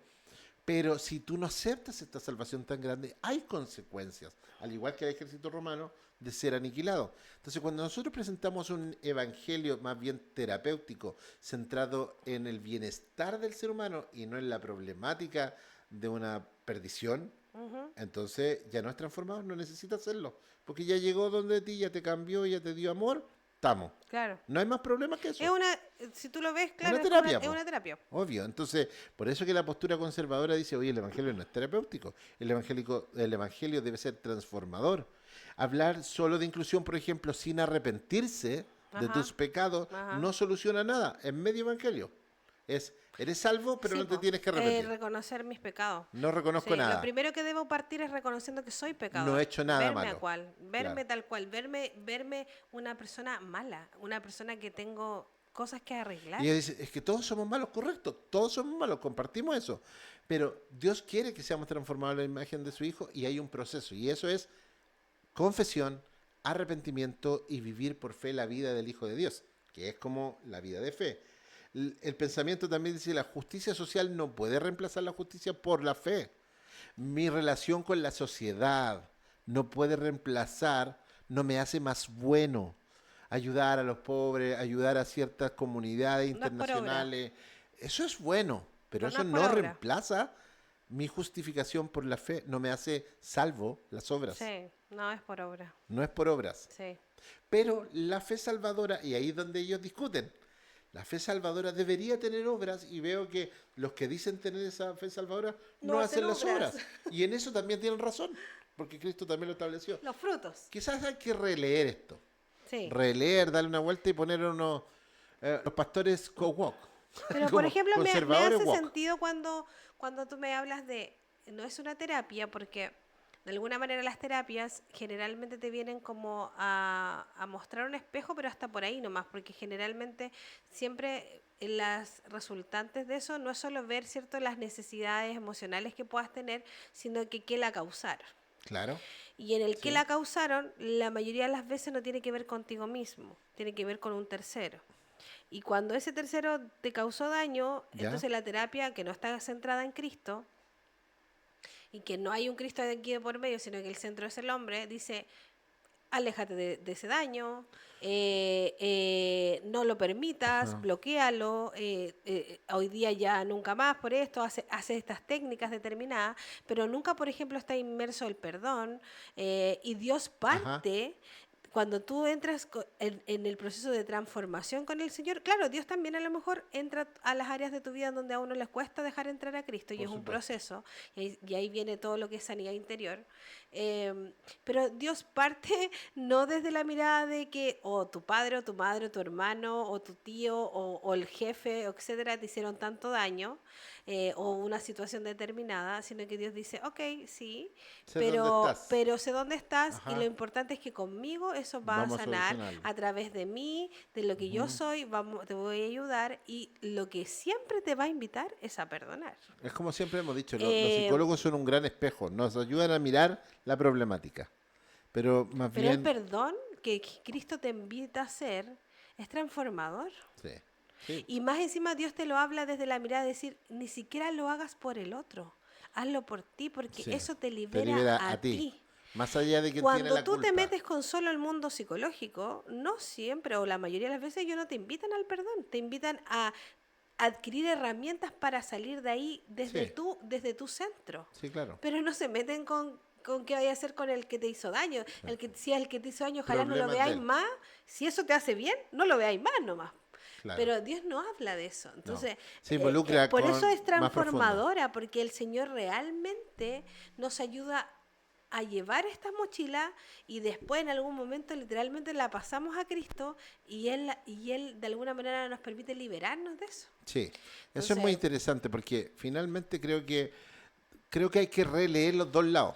Pero si tú no aceptas esta salvación tan grande, hay consecuencias, al igual que el ejército romano, de ser aniquilado. Entonces, cuando nosotros presentamos un evangelio más bien terapéutico, centrado en el bienestar del ser humano y no en la problemática de una perdición, Ujú. entonces ya no es transformado, no necesita hacerlo, porque ya llegó donde ti, ya te cambió, ya te dio amor, estamos. Claro. No hay más problemas que Es eso. una, si tú lo ves, Es claro, una terapia, es po. una terapia. Obvio. Entonces, por eso que la postura conservadora dice, oye, el evangelio no es terapéutico. El evangelio debe ser transformador. Hablar solo de inclusión, por ejemplo, sin arrepentirse de Ajá, tus pecados, ajá. no soluciona nada. En medio evangelio. Eres salvo, pero Sí, no te pues, tienes que arrepentir. reconocer mis pecados. No reconozco Sí, lo nada. primero que debo partir es reconociendo que soy No he pecador. hecho nada Verme a malo. cual, Claro. verme tal cual, verme una persona mala, una persona que tengo cosas que Y arreglar. ella dice, es que todos somos malos, correcto, todos somos malos, compartimos eso. Pero Dios quiere que seamos transformados en la imagen de su Hijo y hay un proceso. Y eso es confesión, arrepentimiento y vivir por fe la vida del Hijo de Dios, que es como la vida de fe. El pensamiento también dice, la justicia social no puede reemplazar la justicia por la fe. Mi relación con la sociedad no puede reemplazar, no me hace más bueno. Ayudar a los pobres, ayudar a ciertas comunidades No es por obra, internacionales, eso es bueno, pero pero no eso es por no obra. reemplaza mi justificación por la fe, no me hace salvo las obras, Sí, no es por obra. no es por obras. Sí. Pero la fe salvadora, y ahí es donde ellos discuten, la fe salvadora debería tener obras y veo que los que dicen tener esa fe salvadora No no hacen hacen las obras. obras. Y en eso también tienen razón, porque Cristo también lo estableció. Los frutos. Quizás hay que releer esto, Sí. releer, darle una vuelta y poner unos los pastores co-walk, Pero, por como ejemplo, me conservadores hace walk. sentido cuando tú me hablas de, no es una terapia, porque de alguna manera las terapias generalmente te vienen como a mostrar un espejo, pero hasta por ahí nomás, porque generalmente siempre las resultantes de eso no es solo ver, ¿cierto?, las necesidades emocionales que puedas tener, sino que qué la causaron. Claro, Y en el que sí, la causaron, la mayoría de las veces no tiene que ver contigo mismo, tiene que ver con un tercero. Y cuando ese tercero te causó daño, ya, entonces la terapia que no está centrada en Cristo y que no hay un Cristo de aquí de por medio, sino que el centro es el hombre, dice, aléjate de ese daño, no lo permitas, ajá, bloquéalo, hoy día ya nunca más por esto, hace estas técnicas determinadas, pero nunca, por ejemplo, está inmerso el perdón, y Dios ajá, parte. Cuando tú entras en el proceso de transformación con el Señor, claro, Dios también a lo mejor entra a las áreas de tu vida donde a uno les cuesta dejar entrar a Cristo y por es un supuesto. proceso, y ahí viene todo lo que es sanidad interior. Pero Dios parte no desde la mirada de que o tu padre o tu madre o tu hermano o tu tío o el jefe, etcétera, te hicieron tanto daño, o una situación determinada, sino que Dios dice, ok, sí, Sé dónde estás, pero sé dónde estás y lo ajá, importante es que conmigo eso va a vamos a sanar solucionarlo. a través de mí, de lo que yo Ujú. soy, te voy a ayudar y lo que siempre te va a invitar es a perdonar. Es como siempre hemos dicho, los Eh, psicólogos son un gran espejo, nos ayudan a mirar la problemática, pero más pero el bien, perdón que Cristo te invita a hacer es transformador. sí, sí, Y más encima Dios te lo habla desde la mirada de decir, ni siquiera lo hagas por el otro, hazlo por ti, porque sí, eso te te libera libera a a ti, ti. más allá de quien tiene Cuando la tú te culpa. metes con solo el mundo psicológico, no siempre o la mayoría de las veces ellos no te invitan al perdón, te invitan a adquirir herramientas para salir de ahí Sí, desde tu centro. sí, claro, Pero no se meten con qué vaya a hacer con el que te hizo daño. Si es el que te hizo daño, ojalá no lo problemas de veáis él, más. Si eso te hace bien, no lo veáis más nomás. claro, Pero Dios no habla de eso. no, Entonces, se involucra por eso con es más profundo. transformadora, porque el Señor realmente nos ayuda a llevar esta mochila y después en algún momento literalmente la pasamos a Cristo y él de alguna manera nos permite liberarnos de eso. Sí, eso es muy Entonces, interesante porque finalmente creo que creo que hay que releer los dos lados.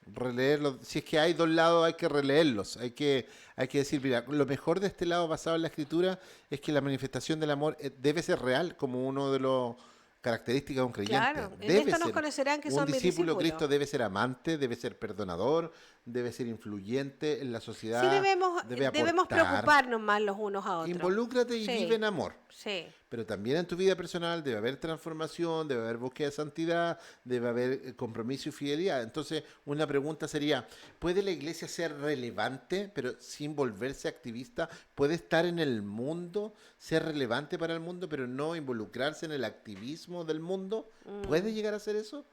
Releerlos. Si es que hay dos lados, hay que releerlos. Hay que decir, mira, lo mejor de este lado basado en la escritura es que la manifestación del amor debe ser real como uno de los características de un creyente. Claro, en Debe esto nos ser. conocerán que Un son mis discípulo de discípulos. Cristo debe ser amante, debe ser perdonador, debe ser influyente en la Sí sociedad, debemos, debe debemos aportar. preocuparnos más los unos a otros. Involúcrate y vive Sí, en amor. sí. Pero también en tu vida personal debe haber transformación, debe haber búsqueda de santidad, debe haber compromiso y fidelidad. Entonces, una pregunta sería, ¿puede la iglesia ser relevante, pero sin volverse activista? ¿Puede estar en el mundo, ser relevante para el mundo, pero no involucrarse en el activismo del mundo? ¿Puede llegar a ser eso?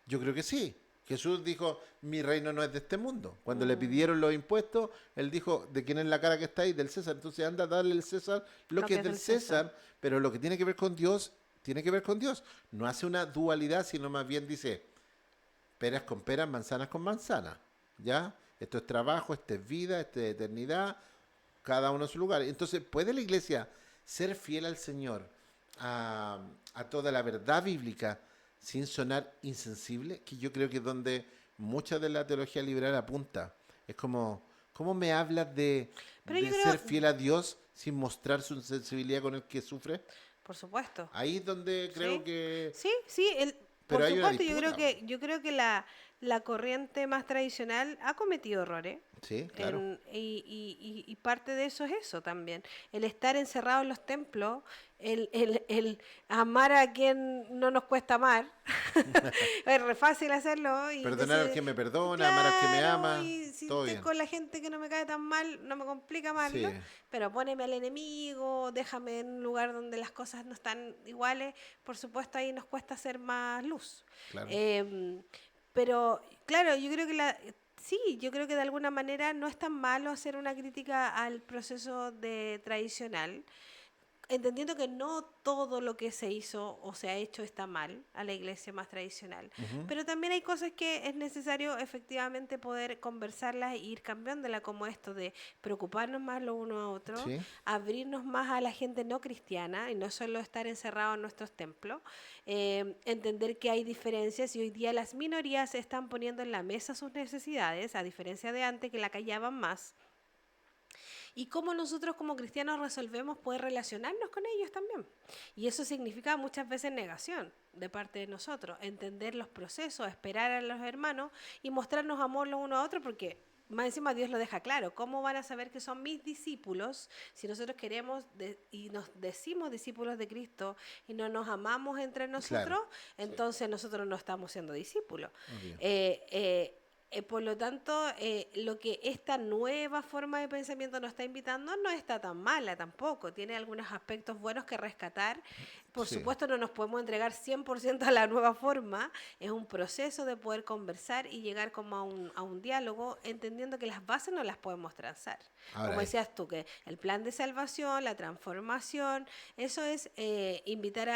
Yo creo que sí. Jesús dijo, mi reino no es de este mundo. Cuando le pidieron los impuestos, él dijo, ¿de quién es la cara que está ahí? Del César. Entonces anda a darle al César lo que es del César, pero lo que tiene que ver con Dios, tiene que ver con Dios. No hace una dualidad, sino más bien dice, peras con peras, manzanas con manzanas. ¿Ya? Esto es trabajo, esto es vida, esto es eternidad, cada uno en su lugar. Entonces, ¿puede la iglesia ser fiel al Señor, a, a toda la verdad bíblica, sin sonar insensible? Que yo creo que es donde mucha de la teología liberal apunta. Es como, ¿cómo me hablas Pero yo de creo, ser fiel a Dios sin mostrar su sensibilidad con el que sufre? por supuesto. Ahí es donde creo Sí, que... sí, sí, por Pero hay una supuesto, disputa. yo creo que la corriente más tradicional ha cometido errores. Sí, claro. Y parte de eso es eso también. El estar encerrado en los templos, el amar a quien no nos cuesta amar. Es re fácil hacerlo y Perdonar al decir, que me perdona, amar al que me claro, ama, y si todo estoy bien. con la gente que no me cae tan mal, no me complica Sí, amarlo, pero póneme al enemigo, déjame en un lugar donde las cosas no están iguales, por supuesto ahí nos cuesta hacer más luz. claro. Em, pero claro, yo creo que sí, yo creo que de alguna manera no es tan malo hacer una crítica al proceso de tradicional, entendiendo que no todo lo que se hizo o se ha hecho está mal a la iglesia más tradicional, Ujú. pero también hay cosas que es necesario efectivamente poder conversarlas e ir cambiándolas, como esto de preocuparnos más lo uno a otro, Sí, abrirnos más a la gente no cristiana y no solo estar encerrados en nuestros templos, entender que hay diferencias y hoy día las minorías están poniendo en la mesa sus necesidades, a diferencia de antes que la callaban más, y cómo nosotros como cristianos resolvemos poder relacionarnos con ellos también. Y eso significa muchas veces negación de parte de nosotros, entender los procesos, esperar a los hermanos y mostrarnos amor los unos a otros, porque más encima Dios lo deja claro. ¿Cómo van a saber que son mis discípulos si nosotros queremos y nos decimos discípulos de Cristo y no nos amamos entre nosotros? claro. Sí, Entonces nosotros no estamos siendo discípulos. obvio. Eh, eh, por lo tanto, lo que esta nueva forma de pensamiento nos está invitando no está tan mala tampoco. Tiene algunos aspectos buenos que rescatar. Por Sí. supuesto, no nos podemos entregar 100% a la nueva forma. Es un proceso de poder conversar y llegar como a un diálogo, entendiendo que las bases no las podemos transar. Ahora Como hay. decías tú, que el plan de salvación, la transformación, eso es invitar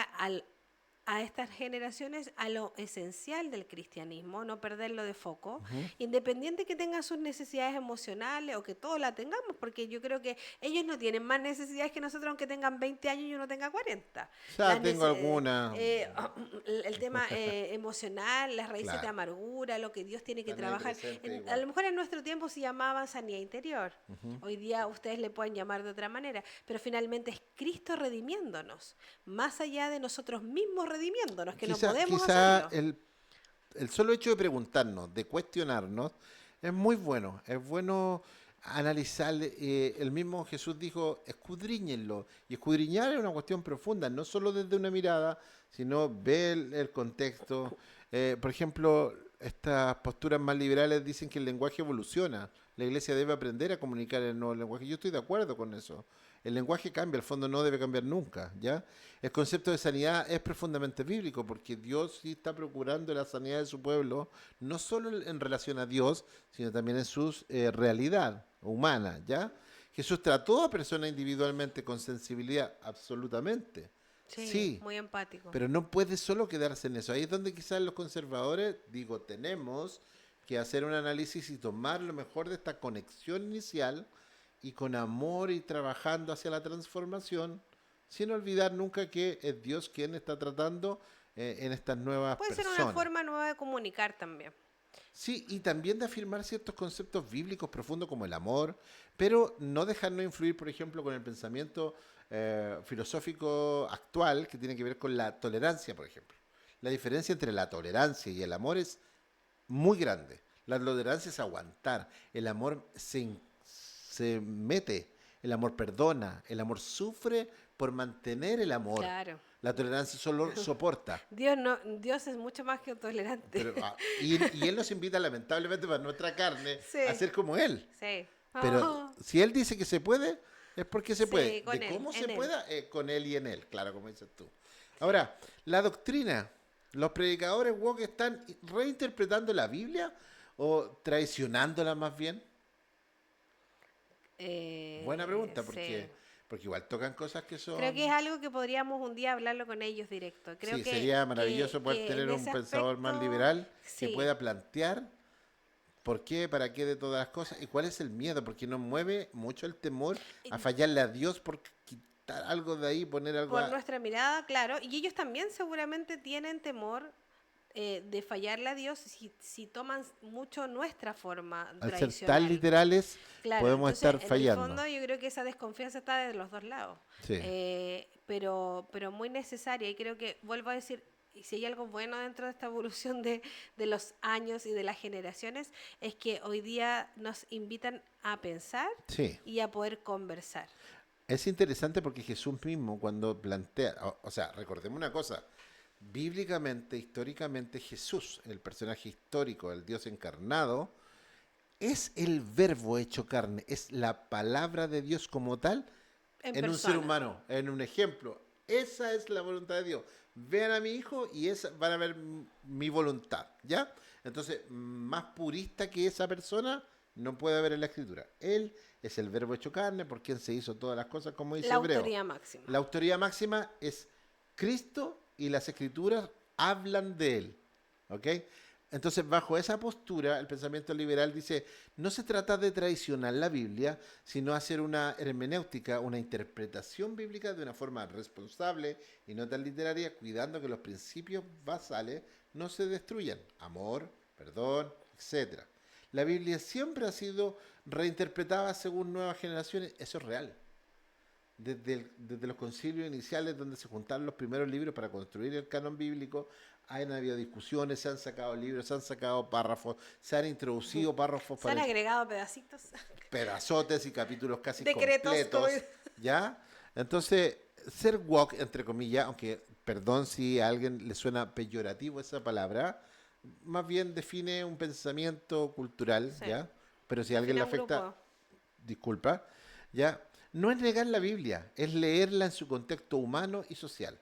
a estas generaciones a lo esencial del cristianismo, no perderlo de foco, Ujú. independiente que tengan sus necesidades emocionales o que todos la tengamos, porque yo creo que ellos no tienen más necesidades que nosotros aunque tengan 20 años y uno tenga 40. Ya tengo alguna. El tema emocional, las raíces de Claro. amargura, lo que Dios tiene que Están ahí trabajar. presentes A igual. lo mejor en nuestro tiempo se llamaba sanidad interior. Ujú. Hoy día ustedes le pueden llamar de otra manera, pero finalmente es Cristo redimiéndonos, más allá de nosotros mismos redimiéndonos, que no podemos Quizá hacerlo. el solo hecho de preguntarnos, de cuestionarnos, es muy bueno. Es bueno analizar. El mismo Jesús dijo, escudriñenlo. Y escudriñar es una cuestión profunda, no solo desde una mirada, sino ver el contexto. Por ejemplo, estas posturas más liberales dicen que el lenguaje evoluciona. La iglesia debe aprender a comunicar en el nuevo lenguaje. Yo estoy de acuerdo con eso. El lenguaje cambia, el fondo no debe cambiar nunca, ¿ya? El concepto de sanidad es profundamente bíblico porque Dios sí está procurando la sanidad de su pueblo, no solo en relación a Dios, sino también en su realidad humana, ¿ya? Jesús trató a personas individualmente con sensibilidad, absolutamente. Sí, Sí, muy empático. pero no puede solo quedarse en eso. Ahí es donde quizás los conservadores, digo, tenemos que hacer un análisis y tomar lo mejor de esta conexión inicial y con amor y trabajando hacia la transformación, sin olvidar nunca que es Dios quien está tratando en estas nuevas Puede ser una personas. forma nueva de comunicar también. Sí, y también de afirmar ciertos conceptos bíblicos profundos como el amor, pero no dejarnos influir, por ejemplo, con el pensamiento filosófico actual que tiene que ver con la tolerancia, por ejemplo. La diferencia entre la tolerancia y el amor es muy grande. La tolerancia es aguantar, el amor se mete, el amor perdona, el amor sufre por mantener el amor. Claro. La tolerancia solo soporta. Dios no, Dios es mucho más que tolerante. Pero, y Él nos invita, lamentablemente, para nuestra carne, a Sí, ser como Él. sí. Pero Oh, si Él dice que se puede, es porque se puede. sí, con De él, cómo se en él. pueda, con Él y en Él, claro, como dices tú. Sí. Ahora, la doctrina. ¿Los predicadores woke están reinterpretando la Biblia o traicionándola más bien? Buena pregunta, Sí. porque igual tocan cosas que Creo que es son... algo que podríamos un día hablarlo con ellos directo. Creo Sí, sería maravilloso poder que tener en un ese pensador más aspecto, liberal que sí. pueda plantear por qué, para qué de todas las cosas y cuál es el miedo, porque nos mueve mucho el temor a fallarle a Dios por quitar algo de ahí, poner algo Por nuestra mirada, claro, y ellos también seguramente tienen temor de fallarle a Dios si toman mucho nuestra forma al ser tan tradicional. literales, Claro, podemos entonces estar en el fallando. fondo yo creo que esa desconfianza está de los dos lados, Sí, pero muy necesaria y creo que, vuelvo a decir, y si hay algo bueno dentro de esta evolución de los años y de las generaciones, es que hoy día nos invitan a pensar sí. y a poder conversar. Es interesante porque Jesús mismo cuando plantea, o sea, recordemos una cosa, bíblicamente, históricamente, Jesús, el personaje histórico, el Dios encarnado, es el verbo hecho carne, es la palabra de Dios como tal En en un ser persona. humano, en un ejemplo. Esa es la voluntad de Dios. Vean a mi hijo y van a ver mi voluntad, ¿ya? Entonces, más purista que esa persona no puede haber en la escritura. Él es el verbo hecho carne, por quien se hizo todas las cosas, como dice La Hebreo. autoridad máxima. La autoridad máxima es Cristo y las escrituras hablan de él, ¿ok? Entonces, bajo esa postura, el pensamiento liberal dice, no se trata de traicionar la Biblia, sino hacer una hermenéutica, una interpretación bíblica de una forma responsable y no tan literaria, cuidando que los principios basales no se destruyan. Amor, perdón, etcétera. La Biblia siempre ha sido reinterpretada según nuevas generaciones, eso es real. Desde los concilios iniciales donde se juntaron los primeros libros para construir el canon bíblico, han habido discusiones, se han sacado libros, se han sacado párrafos, se han introducido párrafos Se han para agregado pedacitos, pedazotes y capítulos casi decretos, como... completos, ¿ya? Entonces, ser woke, entre comillas, aunque perdón si a alguien le suena peyorativo esa palabra, más bien define un pensamiento cultural, Sí, ¿ya? Pero si a alguien define le un afecta, grupo. disculpa, ¿ya? No es negar la Biblia, es leerla en su contexto humano y social.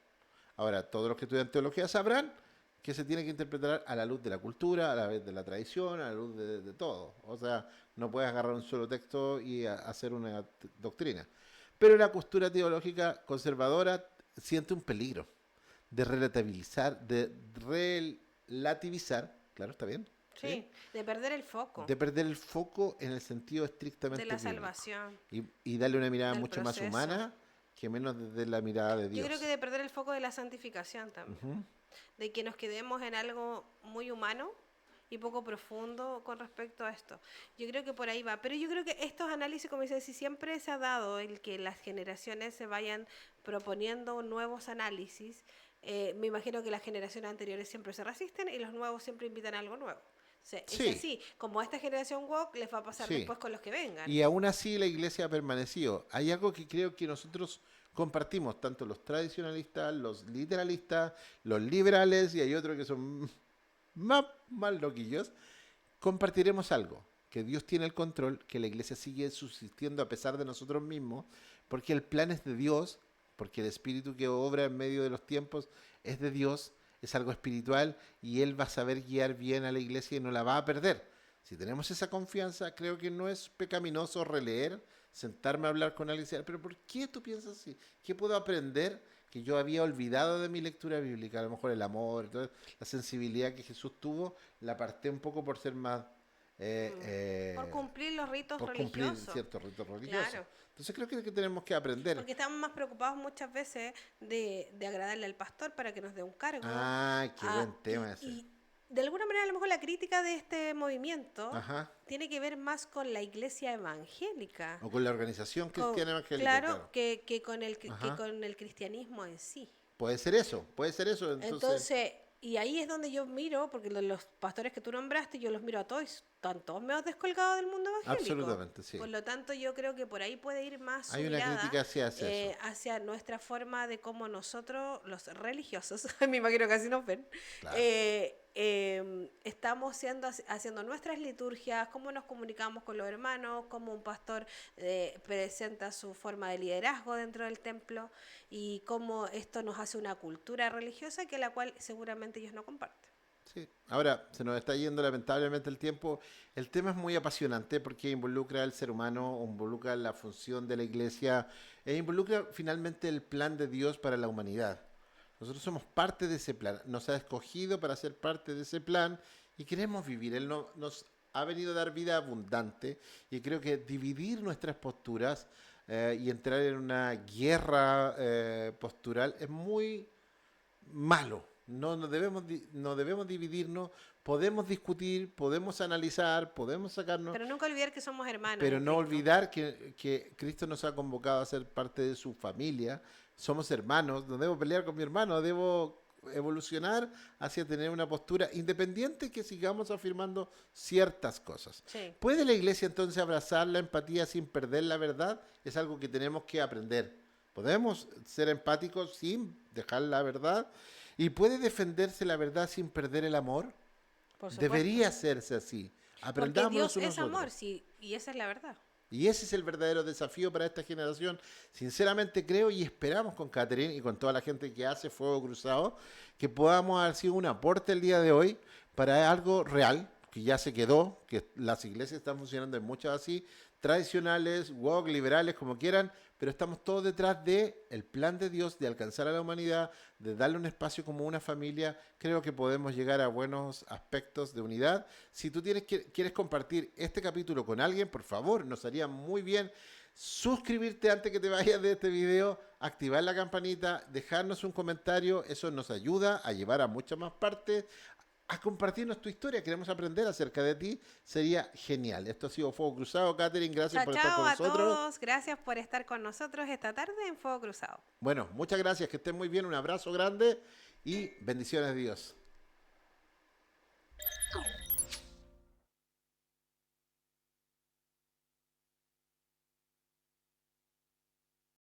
Ahora, todos los que estudian teología sabrán que se tiene que interpretar a la luz de la cultura, a la vez de la tradición, a la luz de todo. O sea, no puedes agarrar un solo texto y hacer una doctrina. Pero la postura teológica conservadora siente un peligro de relativizar, claro, está bien, ¿sí? Sí, de perder el foco De perder el foco en el sentido de estrictamente la bíblico salvación, y darle una mirada del mucho más proceso. humana que menos desde la mirada de Yo creo que Dios. de perder el foco de la santificación también. Ujú. De que nos quedemos en algo muy humano y poco profundo con respecto a esto. Yo creo que por ahí va. Pero yo creo que estos análisis, como dice, si siempre se ha dado el que las generaciones se vayan proponiendo nuevos análisis, me imagino que las generaciones anteriores siempre se resisten y los nuevos siempre invitan a algo nuevo. O sea, es Sí, así, como a esta generación woke les va a pasar sí. después con los que vengan. Y aún así la iglesia ha permanecido. Hay algo que creo que nosotros compartimos, tanto los tradicionalistas, los literalistas, los liberales y hay otros que son más loquillos. Compartiremos algo, que Dios tiene el control, que la iglesia sigue subsistiendo a pesar de nosotros mismos, porque el plan es de Dios, porque el espíritu que obra en medio de los tiempos es de Dios, es algo espiritual y Él va a saber guiar bien a la iglesia y no la va a perder. Si tenemos esa confianza, creo que no es pecaminoso releer, sentarme a hablar con alguien y decir, pero ¿por qué tú piensas así? ¿Qué puedo aprender que yo había olvidado de mi lectura bíblica? A lo mejor el amor, la sensibilidad que Jesús tuvo, la aparté un poco por ser más Por cumplir los ritos por cumplir religiosos. ciertos ritos religiosos. Claro. Entonces creo que tenemos que aprender. Porque estamos más preocupados muchas veces de agradarle al pastor para que nos dé un cargo. Ah, qué buen tema ese. Y de alguna manera a lo mejor la crítica de este movimiento Ajá. tiene que ver más con la iglesia evangélica. O con la organización Con- cristiana evangélica. claro, que con Ajá. el cristianismo en sí. Puede ser eso, puede ser eso. Entonces, y ahí es donde yo miro, porque los pastores que tú nombraste, yo los miro a todos, están todos medio descolgados del mundo evangélico. Absolutamente, sí. Por lo tanto, yo creo que por ahí puede ir más su Hay una mirada, crítica hacia eso. hacia nuestra forma de cómo nosotros, los religiosos, me imagino que así nos ven, Claro. estamos haciendo nuestras liturgias, cómo nos comunicamos con los hermanos, cómo un pastor presenta su forma de liderazgo dentro del templo y cómo esto nos hace una cultura religiosa que la cual seguramente ellos no comparten. Sí. Ahora, se nos está yendo lamentablemente el tiempo. El tema es muy apasionante porque involucra al ser humano, involucra la función de la iglesia e involucra finalmente el plan de Dios para la humanidad. Nosotros somos parte de ese plan. Nos ha escogido para ser parte de ese plan y queremos vivir. Él nos ha venido a dar vida abundante y creo que dividir nuestras posturas y entrar en una guerra postural es muy malo. No debemos dividirnos, podemos discutir, podemos analizar, podemos sacarnos, Pero nunca olvidar que somos hermanos. pero en no Cristo. olvidar que Cristo nos ha convocado a ser parte de su familia. Somos hermanos, no debo pelear con mi hermano, debo evolucionar hacia tener una postura independiente que sigamos afirmando ciertas cosas. Sí. ¿Puede la iglesia entonces abrazar la empatía sin perder la verdad? Es algo que tenemos que aprender. ¿Podemos ser empáticos sin dejar la verdad? ¿Y puede defenderse la verdad sin perder el amor? Por supuesto. Debería hacerse así. Porque Aprendamos Dios unos es a otros. amor, sí, y esa es la verdad. Y ese es el verdadero desafío para esta generación. Sinceramente creo y esperamos con Catherine y con toda la gente que hace Fuego Cruzado que podamos haber sido un aporte el día de hoy para algo real, que ya se quedó, que las iglesias están funcionando en muchas así, tradicionales, woke, liberales, como quieran, pero estamos todos detrás de el plan de Dios de alcanzar a la humanidad, de darle un espacio como una familia. Creo que podemos llegar a buenos aspectos de unidad. Si tú quieres compartir este capítulo con alguien, por favor, nos haría muy bien suscribirte antes que te vayas de este video, activar la campanita, dejarnos un comentario, eso nos ayuda a llevar a muchas más partes, a compartirnos tu historia, queremos aprender acerca de ti, sería genial. Esto ha sido Fuego Cruzado. Catherine, gracias Chao, por estar chao con a nosotros. todos. Gracias por estar con nosotros esta tarde en Fuego Cruzado. Bueno, muchas gracias, que estén muy bien, un abrazo grande y bendiciones de Dios.